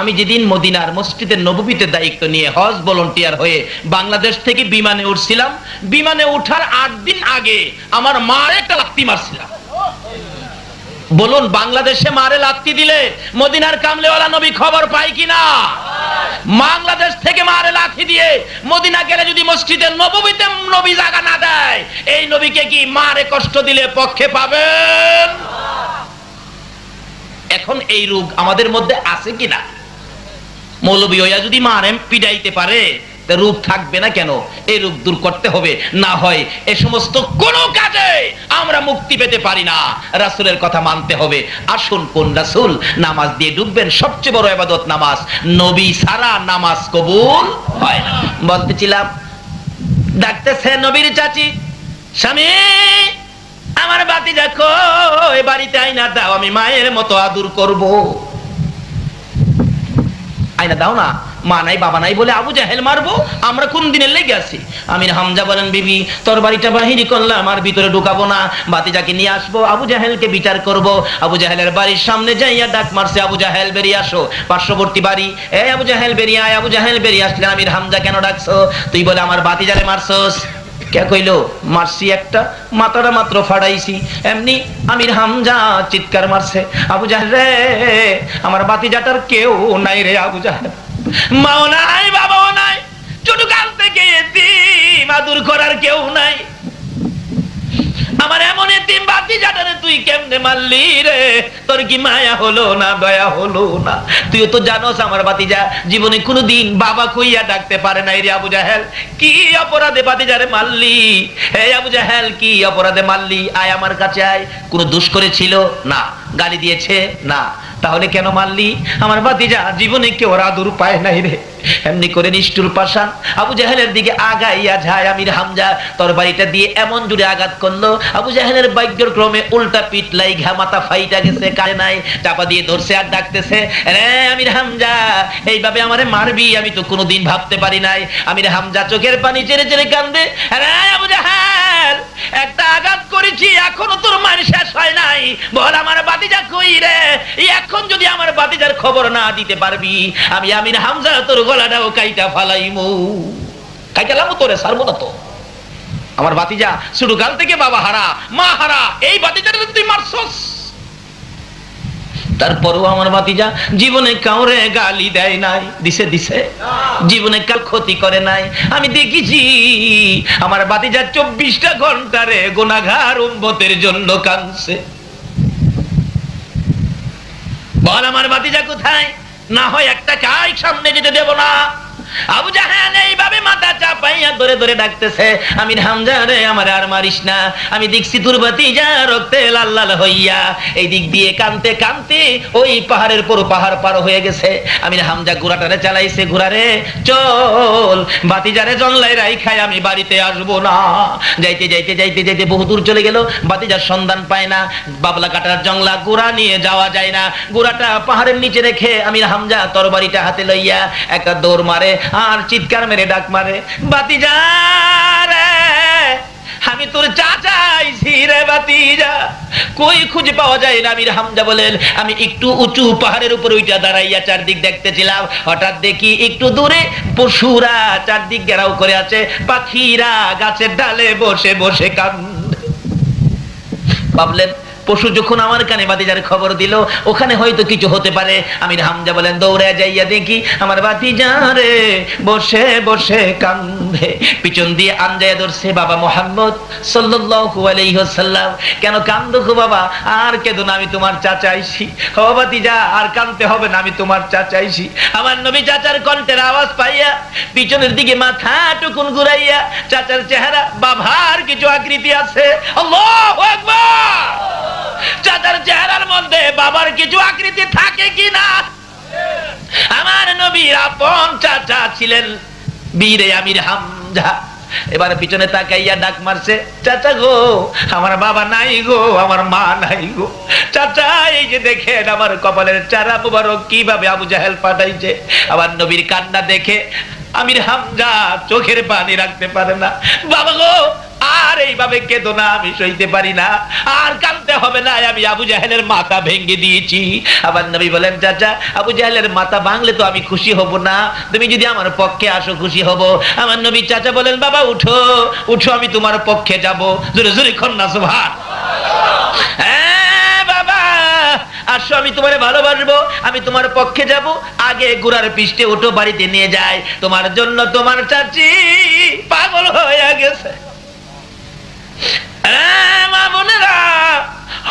আমি যেদিন মদিনার মসজিদের নববীতে দায়িত্ব নিয়ে হজ ভলান্টিয়ার হয়ে বাংলাদেশ থেকে বিমানে উঠছিলাম, বিমানে ওঠার 8 দিন আগে আমার মার একটা লাত্তি মারছিলাম। বলুন, বাংলাদেশে মারে লাত্তি দিলে মদিনার কামলেওয়ালা নবী খবর পায় কিনা? বাংলাদেশ থেকে মারে লাথি দিয়ে মদিনা গেলে যদি মসজিদের নববীতে নবী জায়গা না দেয়, এই নবীকে কি মারে কষ্ট দিলে পক্ষে পাবেন? এখন এই রোগ আমাদের মধ্যে আছে কিনা? মৌলবী হইয়া যদি মারে পিটাইতে পারে, রূপ থাকবে না কেন? এই রূপ দূর করতে হবে, না হয় এ সমস্ত কোন কাজে আমরা মুক্তি পেতে পারি না। রাসূলের কথা মানতে হবে। আসুন, কোন রাসূল? নামাজ দিয়ে ডুববেন, সবচেয়ে বড় ইবাদত নামাজ, নবী ছাড়া নামাজ কবুল হয় না। বলতেছিলাম, ডাকতেছে নবীর চাচি, স্বামী আমার ভাতিজা কই, বাড়িতে আইনা দাও, আমি মায়ের মতো আদর করব। আইনা দাও না। মা নাই বাবা নাই বলে আবু জাহেল মারবো? আমরা কোন দিনের লেগে আছি? আমির হামজা বলেন, বিবি তোর বাড়িটা বাহিরি করলাম, আর ভিতরে ঢুকাবো না, ভাতিজাকে নিয়ে আসবো, আবু জাহেলকে বিচার করব। আবু জাহেলের বাড়ির সামনে যাইয়া ডাক মারছে, আবু জাহেল বেরিয়ে আসো। পার্শ্ববর্তী বাড়ি, এই আবু জাহেল বেরিয়ে আয়। আবু জাহেল বেরিয়ে আসলে, আমির হামজা কেন ডাকছো? তুই বলে আমার ভাতিজারে মারছস। কে কইলো? মারছি একটা, মাথাটা মাত্র ফাড়াইছি। এমনি আমির হামজা চিৎকার মারছে, আবু জাহেল রে, আমার ভাতিজাটার কেউ নাই রে আবু জাহেল, মাও নাই বাবাও নাই, ছোট কাল থেকে এতিম, আদর করার কেউ নাই। আমার এমন এতিম ভাতিজাটারে তুই কেমনে মারলি রে? তোর কি মায়া হলো না, দয়া হলো না? তুইও তো জানোস আমার ভাতিজা জীবনে কোনোদিন বাবা কইয়া ডাকতে পারে নাই রে আবু জাহেল। কি অপরাধে ভাতিজারে মারলি? হে আবু জাহেল, কি অপরাধে মারলি? আয় আমার কাছে আয়। কোনো দোষ করেছিল? না। গালি দিয়েছে? না। তাহলে কেন মারলি? আমার ভাতিজা জীবনে কেউ আদর পায় নাই রে। এমনি করে নিষ্ঠুর পাষাণ আবু জাহেলের দিকে আগাইয়া যায় আমির হামজা, তরবারিটা দিয়ে এমন জুড়ে আঘাত করলো, আবু জাহেলের ভাগ্যক্রমে উল্টা পিঠ লাইগা মাথা ফাইটা গেছে, কারে নাই, চাপা দিয়ে ধরছে আর ডাকতেছে, রে আমির হামজা এইভাবে আমারে মারবি? আমি তো কোনোদিন ভাবতে পারি নাই। আমির হামজা চোখের পানি চেড়ে চেড়ে কান্দে, রে আবু জাহেল একটা আঘাত করেছি, এখনো তোর মার শেষ হয় নাই, বল আমার ভাতিজা কই রে? এখন যদি আমার ভাতিজার খবর না দিতে পারবি, আমি আমির হামজা তোর গলাটাও কাইটা ফালাইমু। কাইটালামু তোরে, ছাড়বো না তো। আমার ভাতিজা ছোটকাল থেকে বাবা হারা, মা হারা, এই ভাতিজাটা তুই মারছস। তারপরও আমার ভাতিজা জীবনে কাউরে গালি দেয় নাই, দিছে জীবনে কার ক্ষতি করে নাই। আমি দেখেছি আমার ভাতিজা 24টা ঘন্টারে গুনাহগার উম্মতের জন্য কাঁদছে। বল আমার ভাতিজা কোথায়? না হয় একটা কাই সামনে যেতে দেব না। আবু জাহেল এইভাবে মাথা চাপাইয়া ধরে ধরে ডাকতেছে, আমির হামজা রে আমার আর মারিস না, আমি দেখছি তোর ভাতিজা রক্তে লাল লাল হইয়া এই দিক দিয়ে কানতে কানতে ওই পাহাড়ের পুরো পাহাড় পার হয়ে গেছে। আমির হামজা ঘোড়াটারে চালাইছে, ঘোড়া রে চল ভাতিজারে জংলাই রাইখাই আমি বাড়িতে আসবো না। যাইতে যাইতে যাইতে যাইতে বহু দূর চলে গেল, ভাতিজার সন্ধান পায় না। বাবলা কাটার জংলা ঘোড়া নিয়ে যাওয়া যায় না, ঘোড়াটা পাহাড়ের নিচে রেখে আমির হামজা তরবারিটা হাতে লইয়া একটা দৌড় মারে আর চিৎকার মেরে ডাক মারে, ভাতিজা রে আমি তোর চাচা আইছি রে ভাতিজা, কই খুঁজে পাওয়া যায় না। আমির হামজা বলেন, আমি একটু উঁচু পাহাড়ের উপর ওইটা দাঁড়াইয়া চারদিক দেখতেছিলাম, হঠাৎ দেখি একটু দূরে পশুরা চারদিক ঘেরাও করে আছে, পাখিরা গাছের ডালে বসে বসে কান্দে। ভাবলেন পশু যখন আমার কানে ভাতিজার খবর দিল, ওখানে হয়তো কিছু হতে পারে। আমির হামজা বলেন দৌড়ে যাইয়া দেখি আমার ভাতিজা রে বসে বসে কান্দে। পিছন দিয়ে আনজায়া ধরছে বাবা মুহাম্মদ সাল্লাল্লাহু আলাইহি ওয়াসাল্লাম, কেন কান্দো গো বাবা? আর কেঁদো না, আমি তোমার চাচা আইছি। ও ভাতিজা আর কাঁদতে হবে না, আমি তোমার চাচা আইছি। আমার নবী চাচার কণ্ঠের আওয়াজ পাইয়া পিছনের দিকে মাথা টুকুন ঘুরাইয়া, চাচার চেহারা বাবার কিছু আকৃতি আছে। আল্লাহু আকবার। চাচার চেহারার মধ্যে বাবার কিছু আকৃতি থাকে কিনা? আমার নবীর আপন চাচা ছিলেন বীরে আমির হামজা। এবারে পিছনে তাকাইয়া ডাক মারছে, চাচা গো আমার বাবা নাই গো, আমার মা নাই গো। চাচা এই যে দেখেন আমার কপালের চারা মুবারক কিভাবে আবু জাহেল পাঠাইছে। আমার নবীর কান্না দেখে আমির হামজা চোখের পানি রাখতে পারে না। বাবা গো আর এইভাবে কেঁদো না, আমি সইতে পারি না, আর কাঁদতে হবে না, আমি আবু জাহেলের মাথা ভেঙে দিয়েছি। আবার নবী বলেন, চাচা আবু জাহেলের মাথা ভাঙলে তো আমি খুশি হব না, তুমি যদি আমার পক্ষে আসো খুশি হব। আমার নবী চাচা বলেন, বাবা উঠো উঠো, আমি তোমার পক্ষে যাব। জোরে জোরে কন্যা সুবহান। হ্যাঁ বাবা আসো, আমি তোমারে ভালোবাসবো, আমি তোমার পক্ষে যাব। আগে ঘোড়ার পিষ্টে উঠো, বাড়িতে নিয়ে যায়, তোমার জন্য তোমার চাচি পাগল হয়ে গেছে। মা বোনেরা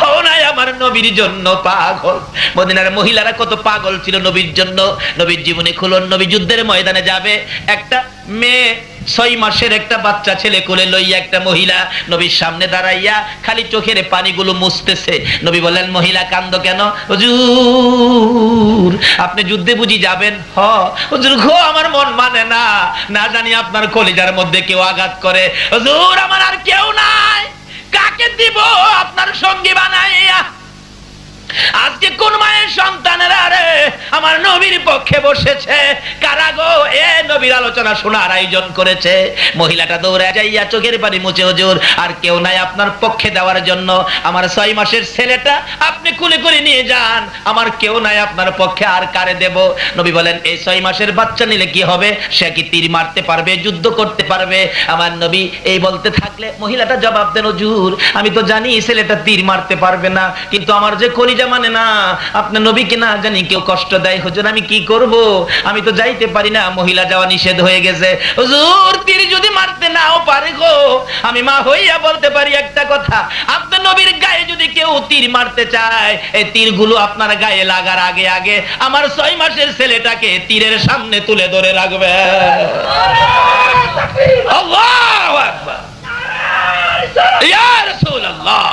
হও নাই আমার নবীর জন্য পাগল। মদিনার মহিলারা কত পাগল ছিল নবীর জন্য। নবীর জীবনে খুলন, নবী যুদ্ধের ময়দানে যাবে, একটা মেয়ে 6 মাসের একটা বাচ্চা ছেলে কোলে লইয়া একটা মহিলা নবীর সামনে দাঁড়াইয়া খালি চোখের পানিগুলো মুছতেছে। নবী বলেন, মহিলা কান্দো কেন? হুজুর আপনি যুদ্ধে বুঝি যাবেন? হ হুজুর গো আমার মন মানে না, না জানি আপনার কলিজার মধ্যে কেউ আঘাত করে। হুজুর আমার আর কেউ নাই, কাকে দিব আপনার সঙ্গী বানাইয়া? আজকে কোন মায়ের সন্তানেরা রে আমার নবীর পক্ষে বসেছে? কারা গো এ নবীর আলোচনা শোনার আয়োজন করেছে? মহিলাটা দৌড়ে যাইয়া চোখের পানি মুছে, হুজুর আর কেউ নাই আপনার পক্ষে দেওয়ার জন্য, আমার 6 মাসের ছেলেটা আপনি কুলে করে নিয়ে যান, আমার কেউ নাই আপনার পক্ষে, আর কারে দেব? নবী বলেন, এই 6 মাসের বাচ্চা নিলে কি হবে? সে কি তীর মারতে পারবে, যুদ্ধ করতে পারবে? আমার নবী এই বলতে থাকলে মহিলাটা জবাব দেন, হুজুর আমি তো জানি ছেলেটা তীর মারতে পারবে না, কিন্তু আমার যে কলিজা মানে না, আপনার নবীকে না জানি কেউ কষ্ট দেয়, হুজুর আমি কি করব? আমি তো যাইতে পারি না, মহিলা যাওয়া নিষেধ হয়ে গেছে। হুজুর তীর যদি মারতে নাও পারে গো, আমি মা হইয়া বলতে পারি একটা কথা, আপনার নবীর গায়ে যদি কেউ তীর মারতে চায়, এই তীরগুলো আপনার গায়ে লাগার আগে আগে আমার 6 মাসের ছেলেটাকে তীরের সামনে তুলে ধরে রাখবে। আল্লাহু আকবার। ইয়া রাসূলুল্লাহ,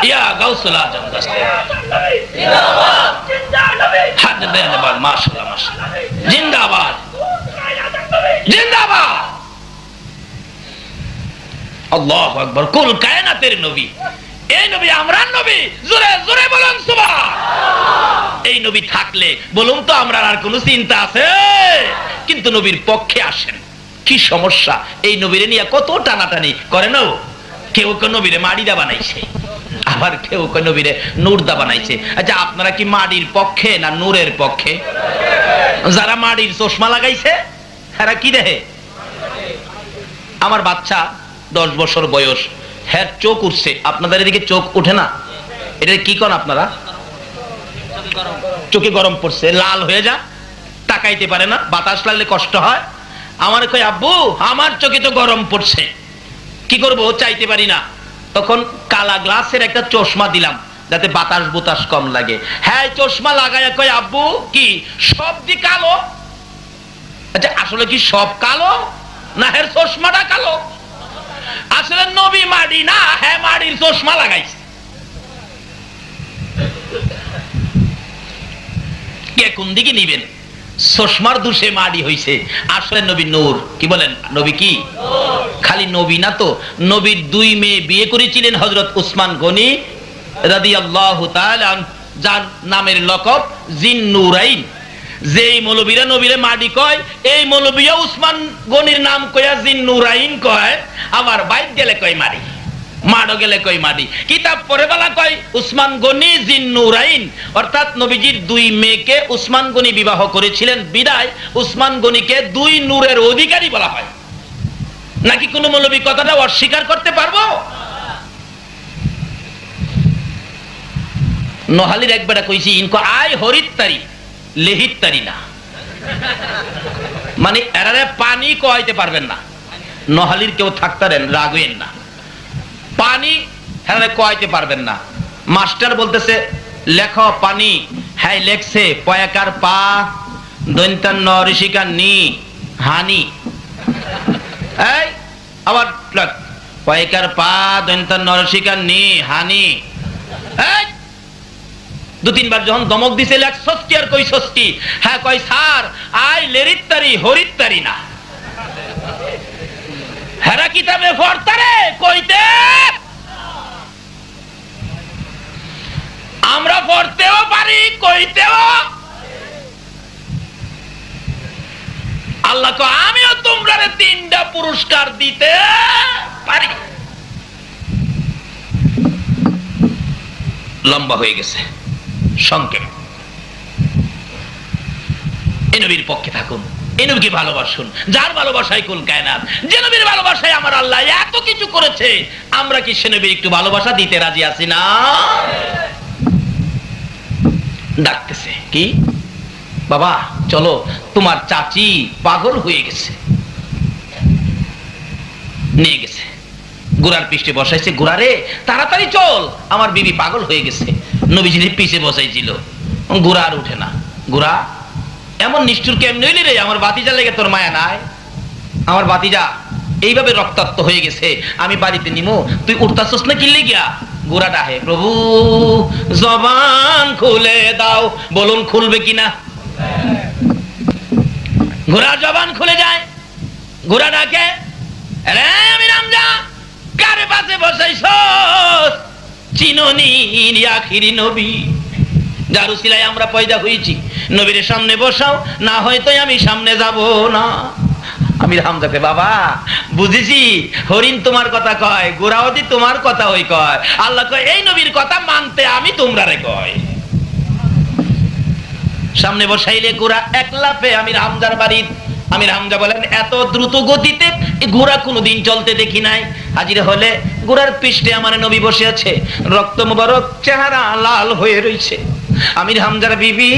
ইয়া গাউসুল আজম জিন্দাবাদ, জিন্দাবাদ, মাশাআল্লাহ মাশাআল্লাহ, জিন্দাবাদ জিন্দাবাদ। আল্লাহু আকবার। কুল কায়নাতের নবী, এই নবী আমরার নবী, জোরে জোরে বলুন সুবহান। এই নবী থাকলে বলুন তো আমরা আর কোনো চিন্তা আছে? কিন্তু নবীর পক্ষে আসেন, কি সমস্যা? এই নবীরে নিয়ে কত টানাটানি করে না। কেউ কেউ নবীরে মাড়িদা বানাইছে, আবার কেউ কেউ নবীরে নূরদা বানাইছে। আচ্ছা আপনারা কি মাড়ির পক্ষে না নূরের পক্ষে? যারা মাড়ির চশমা লাগাইছে এরা কি দেখে? আমার বাচ্চা 10 বছর বয়স, হ্যাঁ চোখ উঠছে, আপনাদের এদিকে চোখ উঠে না? এটা কি কন আপনারা? চোখে গরম পড়ছে, লাল হয়ে যা, তাকাইতে পারে না, বাতাস লাগলে কষ্ট হয়। আমার কই আব্বু আমার চোখে তো গরম পড়ছে, কি করব, চাইতে পারি না। তখন কালা গ্লাসের একটা চশমা দিলাম যাতে বাতাস বুতাস কম লাগে। হ্যাঁ চশমা লাগায় কই আব্বু কি সব দি কালো? আচ্ছা আসলে কি সব কালো না হের চশমাটা কালো? আসলে নবী মাড়ি না, হ্যাঁ মাড়ির চশমা লাগাইছে। কে কোন দিকে নিবেন? চশমার দোষে মাড়ি হইছে, আসলে নবী নূর। কি বলেন, নবী কি? খালি নবী না তো, নবীর দুই মেয়ে বিয়ে করেছিলেন হযরত উসমান গনি রাদিয়াল্লাহু তাআলা, যার নামের লকব জিন্নুরাইন। যেই মৌলবীরা নবীরে মাডি কয়, এই মৌলবীও উসমান গনির নাম কয়া জিন্নুরাইন কয়। আবার বাইত গেলে কয় মারি, মাড়ো গেলে কয় মাডি। কিতাব পড়ে বলা কয় উসমান গনি জিন্নুরাইন, অর্থাৎ নবীজির দুই মেয়েকে উসমান গনি বিবাহ করেছিলেন বিদায় উসমান গনিকে দুই নূরের অধিকারী বলা হয়। নাকি কোন মৌলবী কথাটা অস্বীকার করতে পারবো? নোহালির একবার কইছি ইনকো আয় হরিত্তারি লেহিত্তারি না, মানে এরারে পানি কোয়াইতে পারবেন না। নোহালির কেউ থাকতারেন রাগেন না, পানি হ্যাঁ কোয়াইতে পারবেন না। মাস্টার বলতেছে লেখ পানি, হ্যাঁ লেখছে পয়াকার পা দৈন্তান ঋষিকার নি হানি। এই আবার পয়াকার পা দৈন্তান ঋষিকার নি হানি। এই দু তিনবার যখন দমক দিছে লেখ ষষ্ঠী আর কই ষষ্ঠী, হ্যাঁ কই স্যার আই লেরিত্তারি হরিত্তারি না। হেরা কিতাবে পড়তারে কইতে আমরা পড়তেও পারি কইতেও। আল্লাহ কয় আমিও তোমরা তিনটা পুরস্কার দিতে পারি। লম্বা হয়ে গেছে, সংক্ষেপ। এই নবীর পক্ষে থাকুন, এই নবীকে ভালোবাসুন, যার ভালোবাসায় কুল কায়নাত, যে নবীর ভালোবাসায় আমার আল্লাহ এত কিছু করেছে। আমরা কি সে নবীর একটু ভালোবাসা দিতে রাজি আছি না? ডাকতেছে কি বাবা চলো, তোমার চাচি পাগল হয়ে গেছে। নিয়ে গেছে, গোড়ার পৃষ্ঠে বসাইছে, গোড়ারে তাড়াতাড়ি চল, আমার বিবি পাগল হয়ে গেছে। নবীজির পিছে বসাইছিল, গোড়া আর উঠে না। গোড়া এমন নিষ্ঠুর কেমনে হইলি রে, আমার বাতিজা লেগে তোর মায়া নাই? আমার বাতিজা এইভাবে রক্তাক্ত হয়ে গেছে, আমি বাড়িতে নিমো, তুই উঠতাছস না কিনলে গিয়া? গোড়া ডাহে প্রভু জবান খুলে দাও, বলুন খুলবে কিনা? গোড়া জবান খুলে যায়, গোড়া ডাকে রে আমি রামজা কারে পাশে বসাইছস? চিননি আখিরি নবী যার উসিলায় আমরা পয়দা হয়েছি, নবীর সামনে বসাও, না হয়তো আমি সামনে যাব না। আমির হামজাকে বাবা বুঝেছি, হরিণ তোমার কথা কয়, গোড়াওদি তোমার কথা ওই কয়। আল্লাহ কয় এই নবীর কথা মানতে আমি তোমরা রে কয়। সামনে বসাইলে গোড়া এক লাফে আমির হামজার বাড়ির। আমির হামজা বলেন এত দ্রুত গতিতে ঘোড়া কোনোদিন চলতে দেখি নাই। হাজির হলে ঘোড়ার পৃষ্ঠে আমার নবী বসে আছে, রক্ত মুবারক, চেহারা লাল হয়ে রয়েছে। আমির হামজার বিবি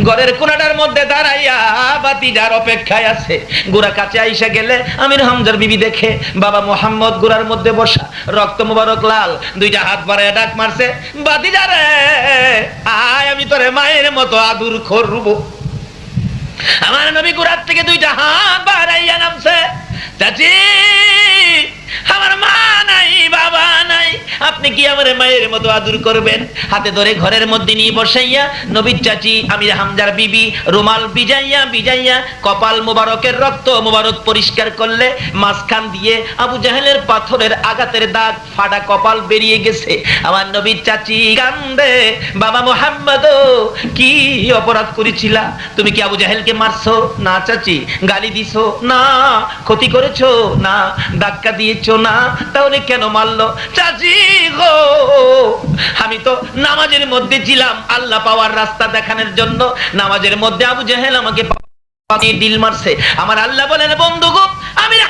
ঘরের কোনাটার মধ্যে দাঁড়াইয়া বাতিজার অপেক্ষায় আছে। গোড়া কাছে আইসা গেলে আমির হামজার বিবি দেখে বাবা মোহাম্মদ গোড়ার মধ্যে বসা, রক্ত মুবারক লাল, দুইটা হাত বাড়াইয়া ডাক মারছে, বাতিজারে আয় আমি তোরে মায়ের মতো আদর করব। আমার নবী গোড়ার থেকে দুইটা হাত বাড়াইয়া নামছে, চাচি আমার মা নাই বাবা নাই, আপনি কি আমার মায়ের মতো আদর করবেন? হাতে ধরে ঘরের মধ্যে নিয়ে বসাইয়া নবীর চাচি আমির হামজার বিবি রুমাল ভিজাইয়া ভিজাইয়া কপাল মোবারকের রক্ত মোবারক পরিষ্কার করলে মাঝখান দিয়ে আবু জাহেলের পাথরের আঘাতের দাগ, ফাটা কপাল বেরিয়ে গেছে। আমার নবীর চাচি কান্দে, বাবা মোহাম্মদ কি অপরাধ করেছিলা? তুমি কি আবু জাহেলকে মারছো? না চাচি। গালি দিছো? না। ক্ষতি করেছো? না। ধাক্কা দিয়েছো? না। তাহলে কেন মারলো? চাচি গো আমি তো নামাজের মধ্যে ছিলাম, আল্লাহ পাওয়ার রাস্তা দেখানোর জন্য। নামাজের মধ্যে আবু জাহেল আমাকে দিল মারছে। আমার আল্লাহ বলেন বন্ধু গো আমির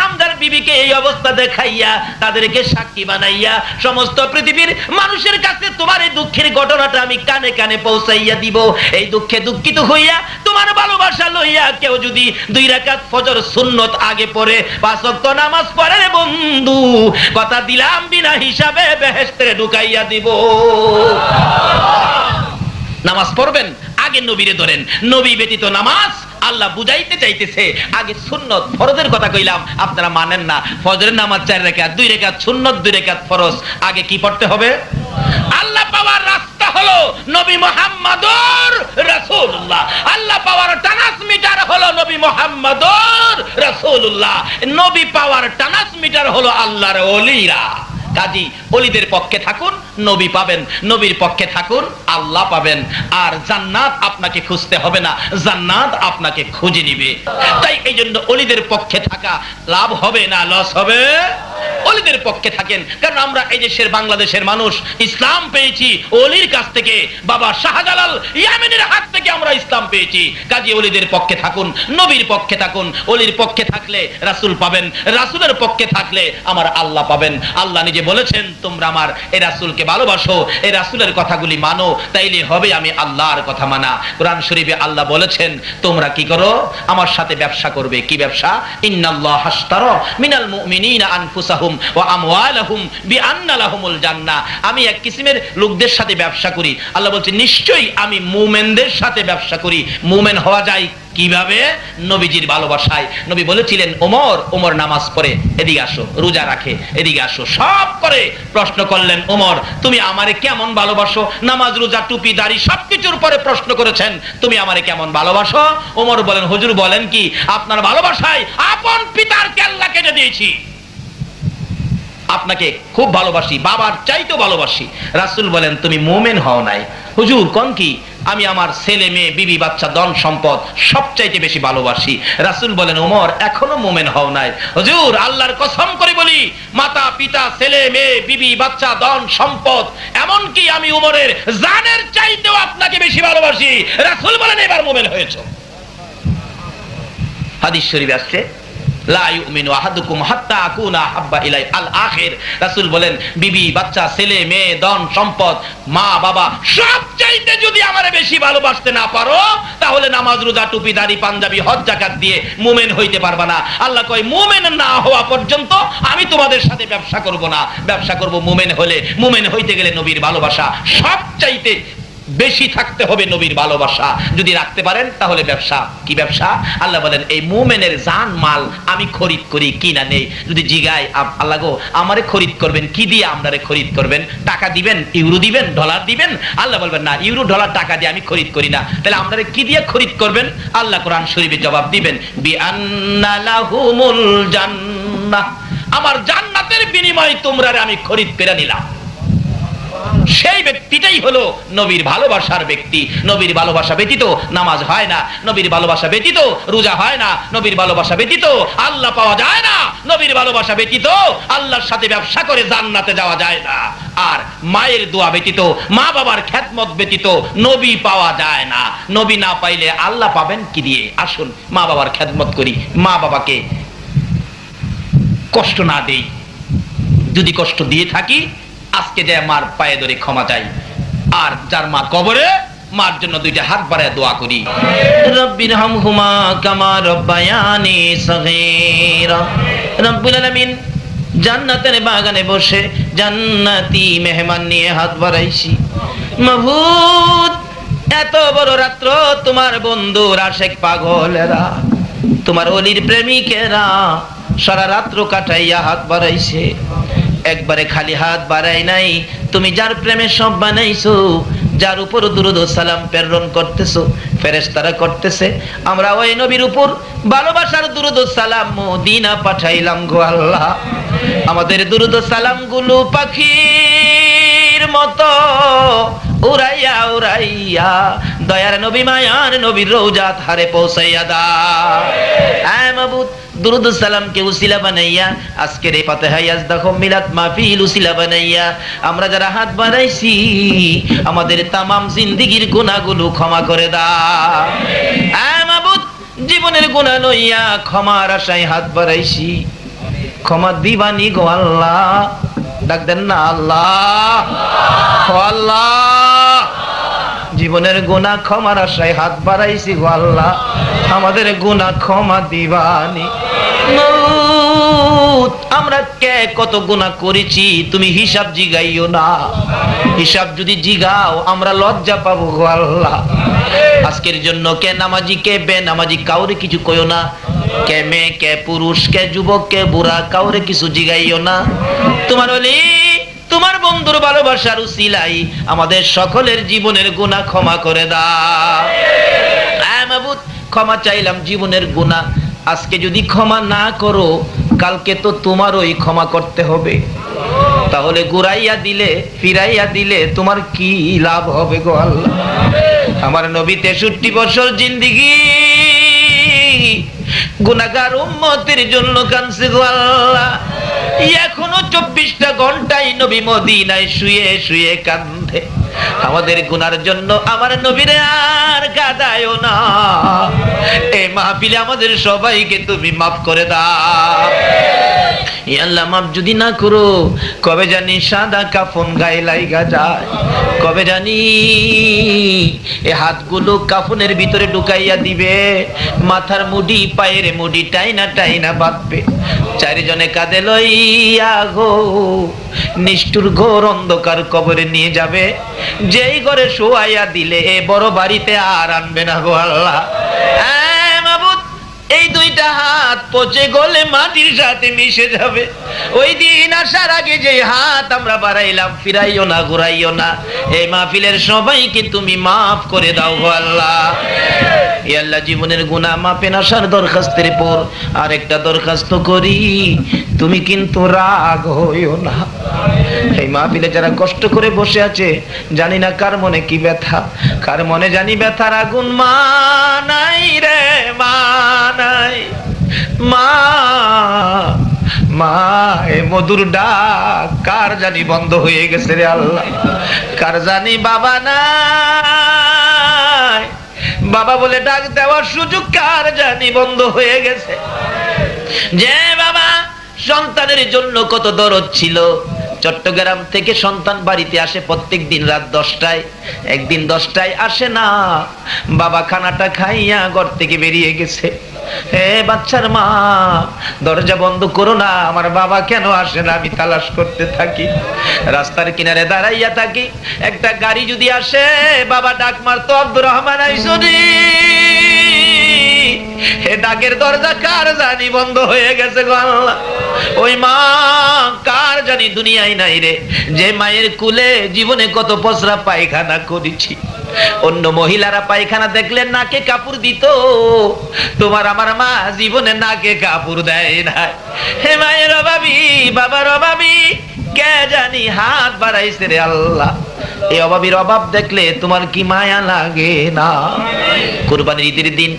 হামজার বিবিকে এই অবস্থা দেখাইয়া তাদেরকে সাক্ষী বানাইয়া সমস্ত পৃথিবীর মানুষের কাছে তোমার এই দুঃখের ঘটনাটা আমি কানে কানে পৌঁছাইয়া দিব। এই দুঃখে দুঃখিত হইয়া তোমার ভালোবাসা লইয়া কেউ যদি 2 রাকাত ফজর সুন্নত আগে পড়ে 5 ওয়াক্ত নামাজ পড়ে রে বন্ধু, কথা দিলাম বিনা হিসাবে বেহেশতে ঢুকাইয়া দিব। নামাজ পড়বেন, আগে নবীরে ধরেন। নবী ব্যতীত নামাজ আল্লাহ বুঝাইতে চাইতেছে। আগে সুন্নত ফরজের কথা কইলাম, আপনারা মানেন না। ফজরের নামাজ 4 রাকাত, 2 রাকাত সুন্নত, 2 রাকাত ফরজ। আগে কি পড়তে হবে? আল্লাহ পাওয়ার রাস্তা হলো নবী মুহাম্মদুর রাসূলুল্লাহ। আল্লাহ পাওয়ার ট্রান্সমিটার হলো নবী মুহাম্মদুর রাসূলুল্লাহ। নবী পাওয়ার ট্রান্সমিটার হলো আল্লাহর ওলিরা। কাজী ওলিদের পক্ষে থাকুন, নবী পাবেন। নবীর পক্ষে থাকুন, আল্লাহ পাবেন। আর জান্নাত আপনাকে খুঁজতে হবে না, জান্নাত আপনাকে খুঁজে নিবে। তাই এই জন্য ওলিদের পক্ষে থাকা লাভ হবে না লস হবে? ওলিদের পক্ষে থাকেন। কারণ আমরা এই দেশের বাংলাদেশের মানুষ ইসলাম পেয়েছি ওলির কাছ থেকে। বাবা শাহজালাল ইয়ামেনের হাত থেকে আমরা ইসলাম পেয়েছি। কাজী ওলিদের পক্ষে থাকুন, নবীর পক্ষে থাকুন। ওলির পক্ষে থাকলে রাসূল পাবেন, রাসূলের পক্ষে থাকলে আমার আল্লাহ পাবেন। আল্লাহ নিজে বলেছেন তোমরা আমার এই রাসূলকে ভালোবাসো, এই রাসূলের কথাগুলি মানো, তাইলে হবে আমি আল্লাহর কথা মানা। কোরআন শরীফে আল্লাহ বলেছেন তোমরা কি করো? আমার সাথে ব্যবসা করবে। কি ব্যবসা? ইন্নাল্লাহ হাশতারা মিনাল মুমিনিনা আনফুসাহুম ওয়া আমওয়ালাহুম বিআন্না লাহুমুল জান্নাহ। আমি এক কিসিমের লোকদের সাথে ব্যবসা করি। আল্লাহ বলছেন নিশ্চয়ই আমি মুমিনদের সাথে ব্যবসা করি। মুমিন হওয়া যায় কিভাবে? নবীজির ভালোবাসায়। নবী বলেছিলেন ওমর নামাজ পড়ে, এদিকে আসো, রোজা রাখে, এদিকে আসো, সব করে প্রশ্ন করলেন ওমর তুমি আমারে কেমন ভালোবাসো? নামাজ, রোজা, টুপি, দাড়ি সবকিছুর পরে প্রশ্ন করেছেন তুমি আমারে কেমন ভালোবাসো? ওমর বলেন হুজুর বলেন কি? আপনার ভালোবাসায় আপন পিতার কেল্লা কেটে দিয়েছি, আপনাকে খুব ভালোবাসি, বাবার চাইতেও ভালোবাসি। রাসূল বলেন তুমি মুমিন হও নাই। হুজুর কোন কি? আমি আমার ছেলে মেয়ে, বিবি, বাচ্চা, ধন সম্পদ সবচাইতে বেশি ভালোবাসি। রাসূল বলেন ওমর এখনো মুমিন হও নাই। হুজুর আল্লাহর কসম করে বলি মাতা পিতা, ছেলে মেয়ে, বিবি, বাচ্চা, ধন সম্পদ, এমন কি আমি ওমরের জানের চাইতেও আপনাকে বেশি ভালোবাসি। রাসূল বলেন এবার মুমিন হয়েছো। হাদিস শরীফে আসছে লা ইউমিনু আহাদুকুম হাত্তা আকুনা হাব্বা ইলাই আল আখির। রাসূল বলেন বিবি, বাচ্চা, ছেলে মেয়ে, ধন সম্পদ, মা বাবা সব চাইতে যদি আমারে বেশি ভালোবাসতে না পারো তাহলে নামাজ, রোজা, টুপি, দাড়ি, পাঞ্জাবি, হজ, যাকাত দিয়ে মুমিন হইতে পারবা না। আল্লাহ কয় মুমিন না হওয়া পর্যন্ত আমি তোমাদের সাথে ব্যবসা করব না। ব্যবসা করব মুমিন হলে। মুমিন হইতে গেলে নবীর ভালোবাসা সব চাইতে বেশি থাকতে হবে। নবীর ভালোবাসা যদি রাখতে পারেন তাহলে ব্যবসা। কি ব্যবসা? আল্লাহ বলেন এই মুমিনের জান মাল আমি খরিদ করি, কিনা নেই। যদি জিগায় আল্লাহ গো আমারে খরিদ করবেন কি দিয়ে? আপনারে খরিদ করবেন? টাকা দিবেন, ইউরো দিবেন, ডলার দিবেন? আল্লাহ বলবেন না, ইউরো ডলার টাকা দিয়ে আমি খরিদ করি না। তাহলে আপনারে কি দিয়ে খরিদ করবেন? আল্লাহ কোরআন শরীফে জবাব দিবেন বিআন্না লাহুমুল জান্নাহ। আমার জান্নাতের বিনিময়ে তোমরারে আমি খরিদ করে নিলাম। সেই ব্যক্তিটাই হলো নবীর ভালোবাসার ব্যক্তি। নবীর ভালোবাসা ব্যতীত নামাজ হয় না, নবীর ভালোবাসা ব্যতীত রোজা হয় না, নবীর ভালোবাসা ব্যতীত আল্লাহ পাওয়া যায় না, নবীর ভালোবাসা ব্যতীত আল্লাহর সাথে ব্যবসা করে জান্নাতে যাওয়া যায় না। আর মায়ের দোয়া ব্যতীত, মা বাবার খেদমত ব্যতীত নবী পাওয়া যায় না। নবী না পাইলে আল্লাহ পাবেন কি দিয়ে? আসুন মা বাবার খেদমত করি, মা বাবাকে কষ্ট না দেই। যদি কষ্ট দিয়ে থাকি আজকে যে মার পায়ে ধরে ক্ষমা চাই। আর যার মা কবরে, মার জন্য 2টা হাত বাড়ায় দোয়া করি রব্বির হামহুমা কামা রব্বায়ানি সগীরা। রব্বুল আলামিন জান্নাতের বাগানে বসে জান্নাতি মেহমান নিয়ে হাত বাড়াইছি। মাবুদ এত বড় রাত্র তোমার বন্ধুর আশেক পাগলেরা, তোমার ওলির প্রেমিকেরা সারা রাত্র কাটাইয়া হাত বাড়াইছে। একবারে খালি হাত বাড়াই নাই, তুমি যার প্রেমে সব বানাইছো, যার উপর দুরূদ ও সালাম প্রেরণ করতেছো, ফেরেশতারা করতেছে, আমরা ওই নবীর উপর ভালোবাসার দুরূদ ও সালাম মদিনা পাঠাইলাম গো আল্লাহ। আমাদের দুরূদ ও সালাম গুলো পাখির মতো উড়াইয়া উড়াইয়া দয়ার নবী মায়ার নবীর রওজাত হারে পৌঁছাইয়া দাও। আয় মাবুদ দুরূদ ও সালামকে উসিলা বানাইয়া আজকের এই ফাতিহা ইয়াজদাহ মিলাদ মাহফিল উসিলা বানাইয়া আমরা যারা হাত বাড়াইছি আমাদের তামাম জিন্দেগীর গুনাহগুলো ক্ষমা করে দাও। আয় মাবুদ জীবনের গুনাহ লইয়া ক্ষমার আশায় হাত বাড়াইছি, ক্ষমা দিবানি গো আল্লাহ। ডাক দেন না আল্লাহ, ও আল্লাহ। জীবনের গুনাহ ক্ষমার আশায় হাত বাড়াইছি গো আল্লাহ, আমাদের গুনাহ ক্ষমা দিবানি। আমরা কে কত গুনাহ করেছি তুমি হিসাব জিগাইও না, হিসাব যদি জিগাও আমরা লজ্জা পাবো গো আল্লাহ। আজকের জন্য কে নামাজি কে বেনামাজি কাউরে কিছু কইও না, কে মেয়ে কে পুরুষ কে যুবক কে বুড়া কাউরে কিছু জিগাইও না। তোমার ওলি তোমার বন্ধুর ভালোবাসার উসিলাই আমাদের সকলের জীবনের গুনাহ ক্ষমা করে দাও। মাবুদ ক্ষমা চাইলাম জীবনের গুনাহ, আজকে যদি ক্ষমা না করো কালকে তো তোমার ওই ক্ষমা করতে হবে। তাহলে ঘুরাইয়া দিলে ফিরাইয়া দিলে তোমার কি লাভ হবে গো আল্লাহ। আমার নবী 63 বছর জিন্দেগি গুনাহগার উম্মতের জন্য কাঁদছে গো আল্লাহ। এখনো 24টা ঘন্টায় নবী মদিনায় শুয়ে শুয়ে কাঁদে। আমাদের গুনার জন্য আমার নবীরে আর কাঁদায়ও না। এই মাহফিলে আমাদের সবাইকে তুমি মাফ করে দাও। আল্লাহ মাফ যদি না করো কবে জানি সাদা কাফন গায়ে লাইগা যায়, কবে জানি এই হাতগুলো কাফনের ভিতরে ঢুকাইয়া দিবে, মাথার মুডি পায়ের মুডি টাইনা টাইনা বাঁধবে। চারিজনে কাঁধে লইয়া গো নিষ্ঠুর ঘোর অন্ধকার কবরে নিয়ে যাবে। যেই ঘরে শোয়াইয়া দিলে এ বড় বাড়িতে আর আনবে না গো আল্লাহ। মাবুদ এই দুইটা হাত পচে গলে মাটির সাথে মিশে যাবে। ওই দিন আসার আগে যে হাত আমরা বাড়াইলাম ফিরাইও না ঘুরাইও না। এই মাহফিলের সবাইকে তুমি মাফ করে দাও গো আল্লাহ। ই আল্লাহ জীবনের গুনাহ মাপেন আসার দরখাস্তের পর আরেকটা দরখাস্ত করি, তুমি কিন্তু রাগ হইও না। এই মাহফিলে যারা কষ্ট করে বসে আছে জানি না কার মনে কি ব্যথা, কার মনে জানি ব্যথার আগুন। মা নাই রে মা নাই, মা মা এ মধুর ডাক কার জানি বন্ধ হয়ে গেছে রে আল্লাহ। কার জানি বাবা নাই, বাবা বলে ডাক দেওয়ার সুযোগ কার জানি বন্ধ হয়ে গেছে। যে বাবা সন্তানের জন্য কত দরদ ছিল, চট্টগ্রাম থেকে সন্তান বাড়িতে আসে প্রত্যেক দিন রাত 10টায়, একদিন 10টায় আসে না, বাবা খানাটা খাইয়া ঘর থেকে বেরিয়ে গেছে। হে বাচ্চার মা দরজা বন্ধ করো না, আমার বাবা কেন আসে না আমি তালাশ করতে থাকি। রাস্তার কিনারে দাঁড়াইয়া থাকি, একটা গাড়ি যদি আসে বাবা ডাক মারতো আব্দুর রহমান আইসনি, হে ডাকের দরজা কার জানি বন্ধ হয়ে গেছে গো আল্লাহ। ওই মা কার জানি দুনিয়ায় নাই রে, যে মায়ের কুলে জীবনে কত পসরা পায়খানা করেছি। অন্য মহিলারা পায়খানা দেখলে নাকে কাপড় দিত, তোমার আমার মা জীবনে নাকে কাপড় দেয় না। হে মায়ের অভাবী বাবার অভাবী কে জানি হাত বাড়াইছে রে আল্লাহ। এই অভাবীর অভাব দেখলে তোমার কি মায়া লাগে না? কুরবানির ঈদের দিন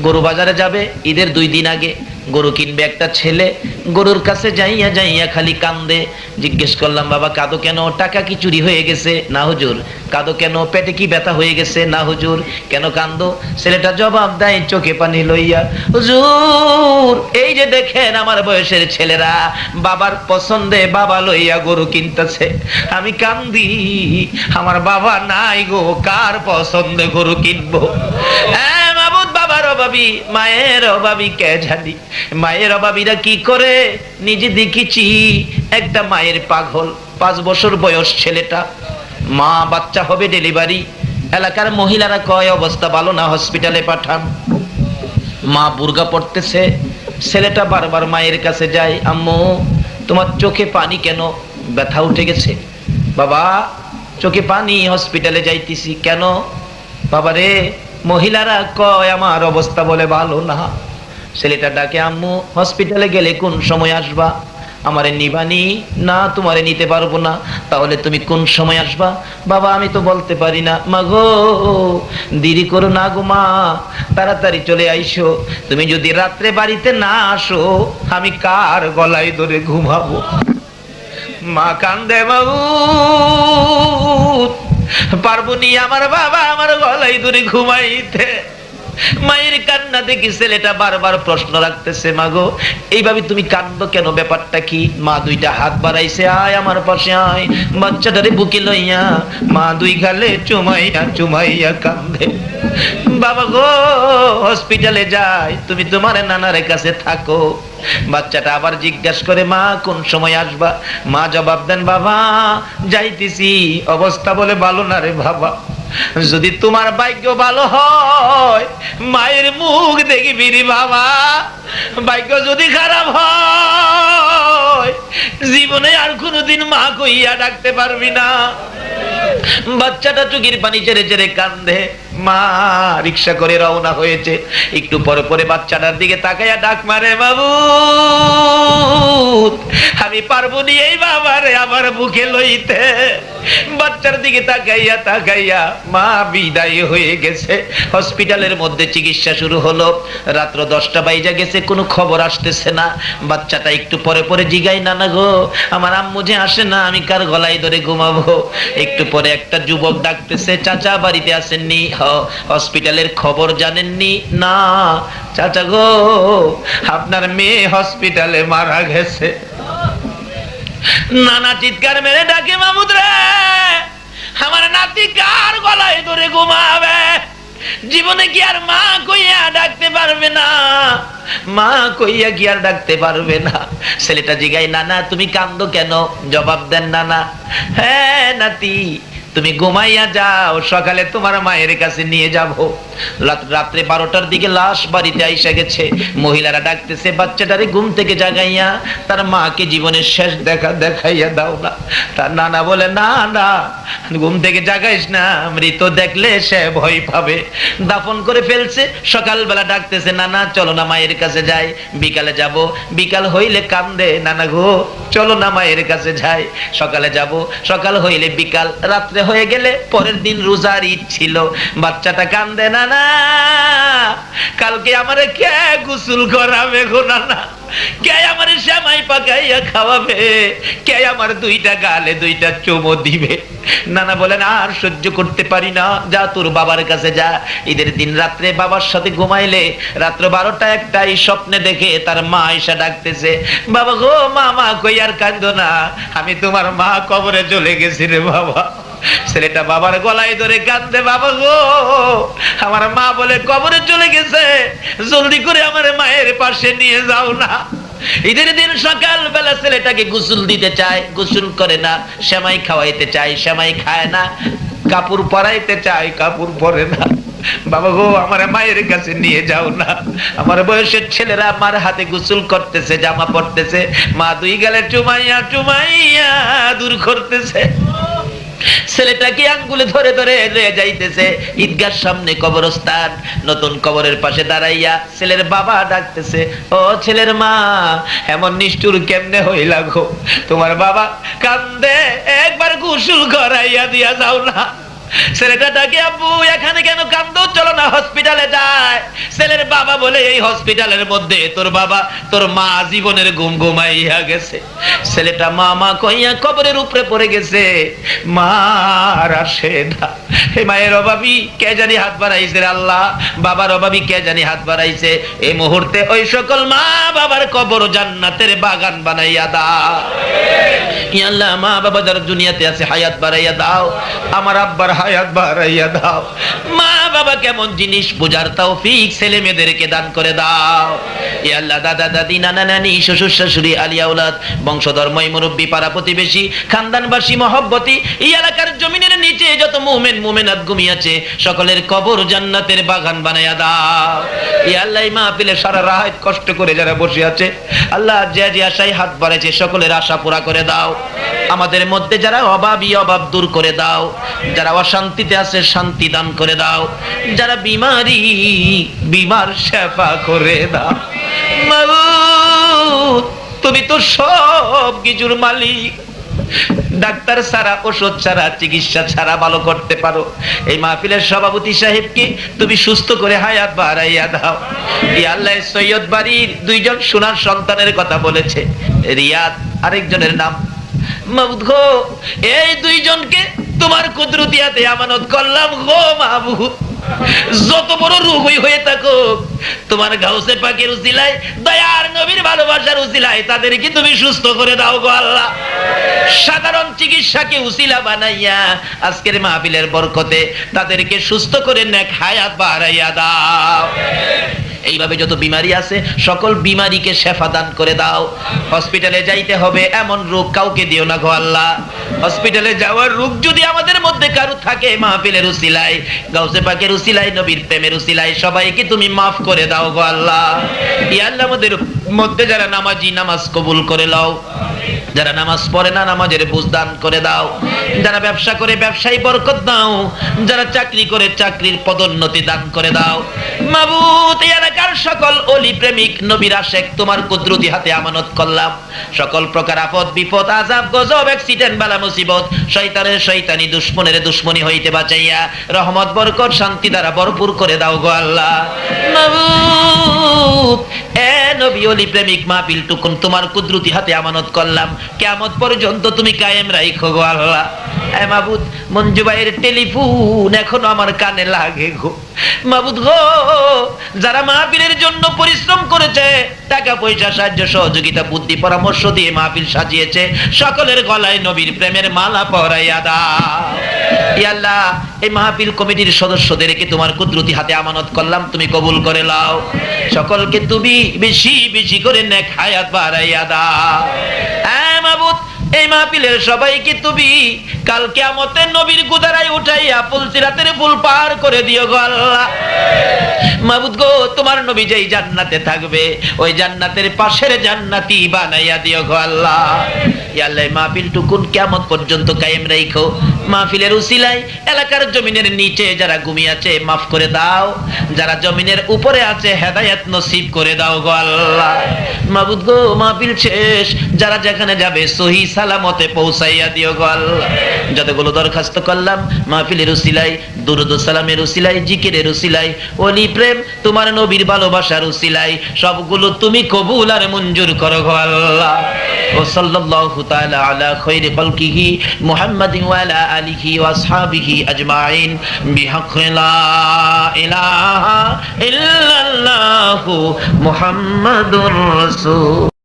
গরু বাজারে যাবে, ঈদের 2 দিন আগে গরু কিনবে একটা ছেলে, গরুর কাছে যাইয়া যাইয়া খালি কান্দে। জিজ্ঞেস করলাম বাবা কাঁদো কেন? টাকা কি চুরি হয়ে গেছে? না হুজুর। কাঁদো কেন? পেটে কি ব্যথা হয়ে গেছে? না হুজুর। কেন কান্দো? ছেলেটা জবাব দেয় চোখে পানি লইয়া, হুজুর এই যে দেখেন আমার বয়সের ছেলেরা বাবার পছন্দে বাবা লইয়া গরু কিনতেছে, আমি কান্দি আমার বাবা নাই গো, কার পছন্দে গরু কিনবো? মাবুদ বাবার অভাবী মায়ের অভাবী কে জানি। মায়ের অভাবীরা কি করে নিজে দেখেছি। একটা মায়ের পাগল, 5 বছর বয়স ছেলেটা, মা বাচ্চা হবে ডেলিভারি, এলাকার মহিলারা কয় অবস্থা ভালো না, হসপিটালে পাঠান। মা বুরগা পড়তেছে, ছেলেটা বারবার মায়ের কাছে যায়, আম্মু তোমার চোখে পানি কেন? ব্যথা উঠে গেছে। বাবা চোখে পানি, হসপিটালে যাইতেছি। কেন? বাবা রে মহিলারা কয় আমার অবস্থা বলে ভালো না। ছেলেটা ডাকে, আম্মু হসপিটালে গেলে কোন সময় আসবা? আমারে নিবানি? না তোমারে নিতে পারবো না। তাহলে তুমি কোন সময় আসবা? বাবা আমি তো বলতে পারি না। মা গো দেরি করো না গো মা, তাড়াতাড়ি চলে আইসো। তুমি যদি রাত্রে বাড়িতে না আসো আমি কার গলায় ধরে ঘুমাবো? মা কান্দে, মাবুদ পারবো নি আমার বাবা আমার গলায় ধরে ঘুমাইতে। মায়ের কান্না দেখি ছেলেটা বারবার প্রশ্ন রাখতেছে, মাগো এইভাবে তুমি কাঁদো কেন, ব্যাপারটা কি? মা দুইটা হাত বাড়াইছে, আয় আমার পাশে আয়। বাচ্চাটারে বুকে লইয়া মা দুই গালে চুমাইয়া চুমাইয়া কান্দে। বাবা গো হসপিটালে যাই, তুমি তোমার নানার কাছে থাকো। বাচ্চাটা আবার জিজ্ঞাসা করে, মা কোন সময় আসবা? মা জবাব দেন, বাবা যাইতেছি, অবস্থা বলে ভালো না রে বাবা। যদি তোমার ভাগ্য ভালো হয় মায়ের মুখ দেখবি রে বাবা, ভাগ্য যদি খারাপ হয় জীবনে আর কোনোদিন মা কইয়া ডাকতে পারবি না। বাচ্চাটা চোখের পানি ছেড়ে ছেড়ে কান্দে। মা রিক্সা করে রওনা হয়েছে, একটু পরে পরে বাচ্চাটার দিকে তাকাইয়া ডাক মারে, বাবু আমি পারবো নি এই বাবারে আমার বুকে লইতে। বাচ্চার দিকে তাকাইয়া তাকাইয়া মা বিদায় হয়ে গেছে। হসপিটালের মধ্যে চিকিৎসা শুরু হলো। রাত্র 10টা বাইজা গেছে, কোনো খবর আসতেছে না। বাচ্চাটা একটু পরে পরে জিগাই, নানা গো আমার আম্মু যে আসে না, আমি কার গলায় ধরে ঘুমাবো? একটু পরে একটা যুবক ডাকতেছে, চাচা বাড়িতে আসেননি? হসপিটালের খবর জানেননি? না চাচা গো আপনার মেয়ে হসপিটালে মারা গেছে। নানা চিৎকার মেরে ডাকে, মামুদ রে আমার নাতি কার গলায় ধরে ঘুমাবে? জীবনে কি আর মা কইয়া ডাকতে পারবে না? মা কইয়া কি আর ডাকতে পারবে না? ছেলেটা জিগাই, নানা তুমি কান্দো কেন? জবাব দেন নানা, হ্যাঁ নাতি তুমি ঘুমাইয়া যাও, সকালে তোমার মায়ের কাছে নিয়ে যাব। রাত্রে 12টার দিকে লাশ বাড়িতে আইসা গেছে। মহিলারা ডাকতেছে, বাচ্চাটারে ঘুম থেকে জাগাইয়া তার মাকে জীবনের শেষ দেখা দেখাইয়া দাও না। তার নানা বলে, না না ঘুম থেকে জাগাইস না, মৃত দেখলে সে ভয় পাবে। দাফন করে ফেলছে। সকালবেলা ডাকতেছে, নানা চলো না মায়ের কাছে যাই, বিকালে যাব। বিকাল হইলে কান্দে, নানা গো চলো না মায়ের কাছে যাই, সকালে যাব। সকাল হইলে বিকাল, রাত্রে হয়ে গেলে পরের দিন রোজার ঈদ ছিল। বাচ্চাটা কান্দে, না না কালকে আমারে কে গোসল করাবে গো নানা, কে আমারে সেমাই পাকাইয়া খাওয়াবে, কে আমার দুইটা গালে দুইটা চুমো দিবে? নানা বলেন, আর সহ্য করতে পারি না, যা তোর বাবার কাছে যা। ঈদের দিন রাত্রে বাবার সাথে ঘুমাইলে রাত্র 12টা 1টায় স্বপ্নে দেখে তার মা এসে ডাকতেছে, বাবা গো মা কই আর কান্দো না, আমি তোমার মা কবরে চলে গেছি রে বাবা। ছেলেটা বাবার গলায় ধরে কান্দে, বাবা গো আমার মা বলে কবরে চলে গেছে, জলদি করে আমার মায়ের পাশে নিয়ে যাও না। ঈদের দিন সকাল বেলা ছেলেটাকে গোসল দিতে চায়, গোসল করে না। সেমাই খাওয়াইতে চায়, সেমাই খায় না। কাপড় পরাইতে চায়, কাপড় পরে না। বাবা গো আমার মায়ের কাছে নিয়ে যাও না। আমার বয়সের ছেলেরা আমার হাতে গোসল করতেছে, জামা পরতেছে, মা দুই গালে চুমাইয়া চুমাইয়া দূর করতেছে। ছেলেটাকে আঙ্গুলে ধরে ধরে নিয়ে যাইতেছে ঈদগার সামনে কবরস্থান। নতুন কবরের পাশে দাঁড়াইয়া ছেলের বাবা ডাকতেছে, ও ছেলের মা এমন নিষ্ঠুর কেমনে হইলা গো? তোমার বাবা কান্দে, একবার গোসল করাইয়া দিয়া যাও না। ছেলেটা ডাকে, আব্বু এখানে কেন কান্দো, চলো না হসপিটালে যায়। ছেলের বাবা বলে, এই হসপিটালের মধ্যে তোর বাবা তোর মা জীবনের ঘুম ঘুমাইয়া গেছে। ছেলেটা মা মা কইয়া কবরের উপরে পড়ে গেছে। মা আর আসে না। হে মায়ের অভাবী কে জানি হাত বাড়াইছে আল্লাহ, বাবার অভাবী কে জানি হাত বাড়াইছে। এই মুহূর্তে ওই সকল মা বাবার কবর জান্নাতের বাগান বানাইয়া দাও। ইয়া আল্লাহ মা বাবা যারা দুনিয়াতে আছে হায়াত বাড়াইয়া দাও, আমার আব্বার হায়াত বাড়াইয়া দাও। মা বাবা কেমন জিনিস বুঝার তৌফিক ছেলে মেয়েদেরকে দান করে দাও। ইয়া আল্লাহ দাদা দাদি নানা নানি শ্বশুর শাশুড়ি আলী আওলাদ বংশধর মুরব্বী পাড়া প্রতিবেশী খানদানবাসী মহব্বতী এই এলাকার জমিনের নিচে যত মুমিন মুমিনাত ঘুমিয়েছে সকলের কবর জান্নাতের বাগান বানাইয়া দাও। ইয়া আল্লাহ এই মাহফিলে সারা রাত কষ্ট করে যারা বসে আছে আল্লাহ যে যে আশায় হাত বাড়াইছে সকলের আশা পুরা করে দাও। আমাদের মধ্যে যারা অভাবী অভাব দূর করে দাও, যারা অশান্তিতে আছে শান্তি দান করে দাও, যারা বিমারি বিমার সেবা করে দাও। মাবুদ তুমি তো সব কিছুর মালিক, ডাক্তার ছাড়া ওষুধ ছাড়া চিকিৎসা ছাড়া ভালো করতে পারো। এই মাহফিলের সভাপতি সাহেবকে তুমি সুস্থ করে হায়াত বাড়াইয়া দাও। ইয়া আল্লাহ সৈয়দ বাড়ির দুইজন সোনার সন্তানের কথা বলেছে, রিয়াদ আরেকজনের নাম মাবুদ গো, এই দুইজনকে তোমার কুদরতিয়াতে আমানত করলাম গো মাবুদ। যত বড় রোগই হয়ে থাকুক, তোমার গাউসে পাকের উসিলায়, দয়ার নবীর ভালোবাসার উসিলায় তাদেরকে তুমি সুস্থ করে দাও গো আল্লাহ। সাধারণ চিকিৎসাকে উসিলা বানাইয়া আজকের মাহফিলের বরকতে তাদেরকে সুস্থ করে নেক হায়াত বাড়াইয়া দাও। এইভাবে যত বিমারি আছে সকল বিমারিকে শেফা দান করে দাও। হসপিটালে যাইতে হবে এমন রোগ কাউকে দিও না গো আল্লাহ। হসপিটালে যাওয়ার রোগ যদি আমাদের মধ্যে কারো থাকে, মাহফিলের উসিলায়, গাউসে পাকের উসিলায়, নবীর প্রেমের উসিলায় সবাইকে তুমি মাফ করে দাও গো আল্লাহ। ইয়া আল্লাহ, আমাদের মধ্যে যারা নামাজি নামাজ কবুল করে নাও, যারা নামাজ পড়ে না নামাজের বুঝ দান করে দাও, যারা ব্যবসা করে ব্যবসায় বরকত দাও, যারা চাকরি করে চাকরির পদোন্নতি দান করে দাও। মাবুদ, এই এলাকার সকল ওলি প্রেমিক নবীর আশেক তোমার কুদরতি হাতে আমানত করলাম। সকল প্রকার আপদ বিপদ আযাব গজব অ্যাক্সিডেন্ট বালা মুসিবত শয়তানের শয়তানি দুশমনের দুশমনি হইতে বাঁচাইয়া রহমত বরকত শান্তি দ্বারা ভরপুর করে দাও গো আল্লাহ। মাবুদ, এ নবী ওলি প্রেমিক মাহফিল টুকুন তোমার কুদরতি হাতে আমানত করলাম, কিয়ামত পর্যন্ত তুমি কায়েম রাখো গো আল্লাহ। এ মাবুদ, মঞ্জু ভাইয়ের টেলিফোন এখনো আমার কানে লাগে গো মাবুদ গো। যারা মাহফিলের জন্য পরিশ্রম করেছে, টাকা পয়সা সাহায্য সহযোগিতা বুদ্ধি পরামর্শ দিয়ে মাহফিল সাজিয়েছে, সকলের গলায় নবীর প্রেমের মালা পরাইয়া দাও। ইয়া আল্লাহ, এই মাহফিল কমিটির সদস্যদেরকে তোমার কুদরতি হাতে আমানত করলাম, তুমি কবুল করে নাও। সকলকে তুমি বেশি বেশি করে নেক হায়াত বাড়াইয়া দাও। হ্যাঁ মাবুদ, এই মাহফিলের সবাইকে তুমি কাল কিয়ামতে নবীর গুদারায় উঠাইয়া পুলসিরাতের পুল পার করে দিও গো আল্লাহ। মাবুদ গো, তোমার নবী যেই জান্নাতে থাকবে ওই জান্নাতের পাশের জান্নাতি বানাইয়া দিও গো আল্লাহ। ইয়া আল্লাহ, মাহফিল টুকুন কিয়ামত পর্যন্ত কায়েম রাখো। মাহফিলের উসিলায় এলাকার জমিনের নিচে যারা ঘুমিয়ে আছে মাফ করে দাও, যারা জমিনের উপরে আছে হেদায়েত নসিব করে দাও গো আল্লাহ। মাবুদ গো, মাহফিল শেষ, যারা যেখানে যাবে সহি সালামতে পৌঁছাইয়া দিও গো আল্লাহ। যতগুলো দরখাস্ত করলাম মাহফিলের উসিলায়, দুরূদ ও সালামের উসিলায়, জিকিরের উসিলায়, ওলি প্রেম তোমার নবীর ভালোবাসার উসিলায় সবগুলো তুমি কবুল আর মঞ্জুর করো গো আল্লাহ। ও সাল্লাল্লাহু তাআলা আলা খায়রি খালকিহি মুহাম্মাদিন ওয়া আলা আলিহি ওয়া আসহাবিহি আজমাইন বিহাক্কি লা ইলাহা ইল্লাল্লাহু মুহাম্মাদুর রাসূল।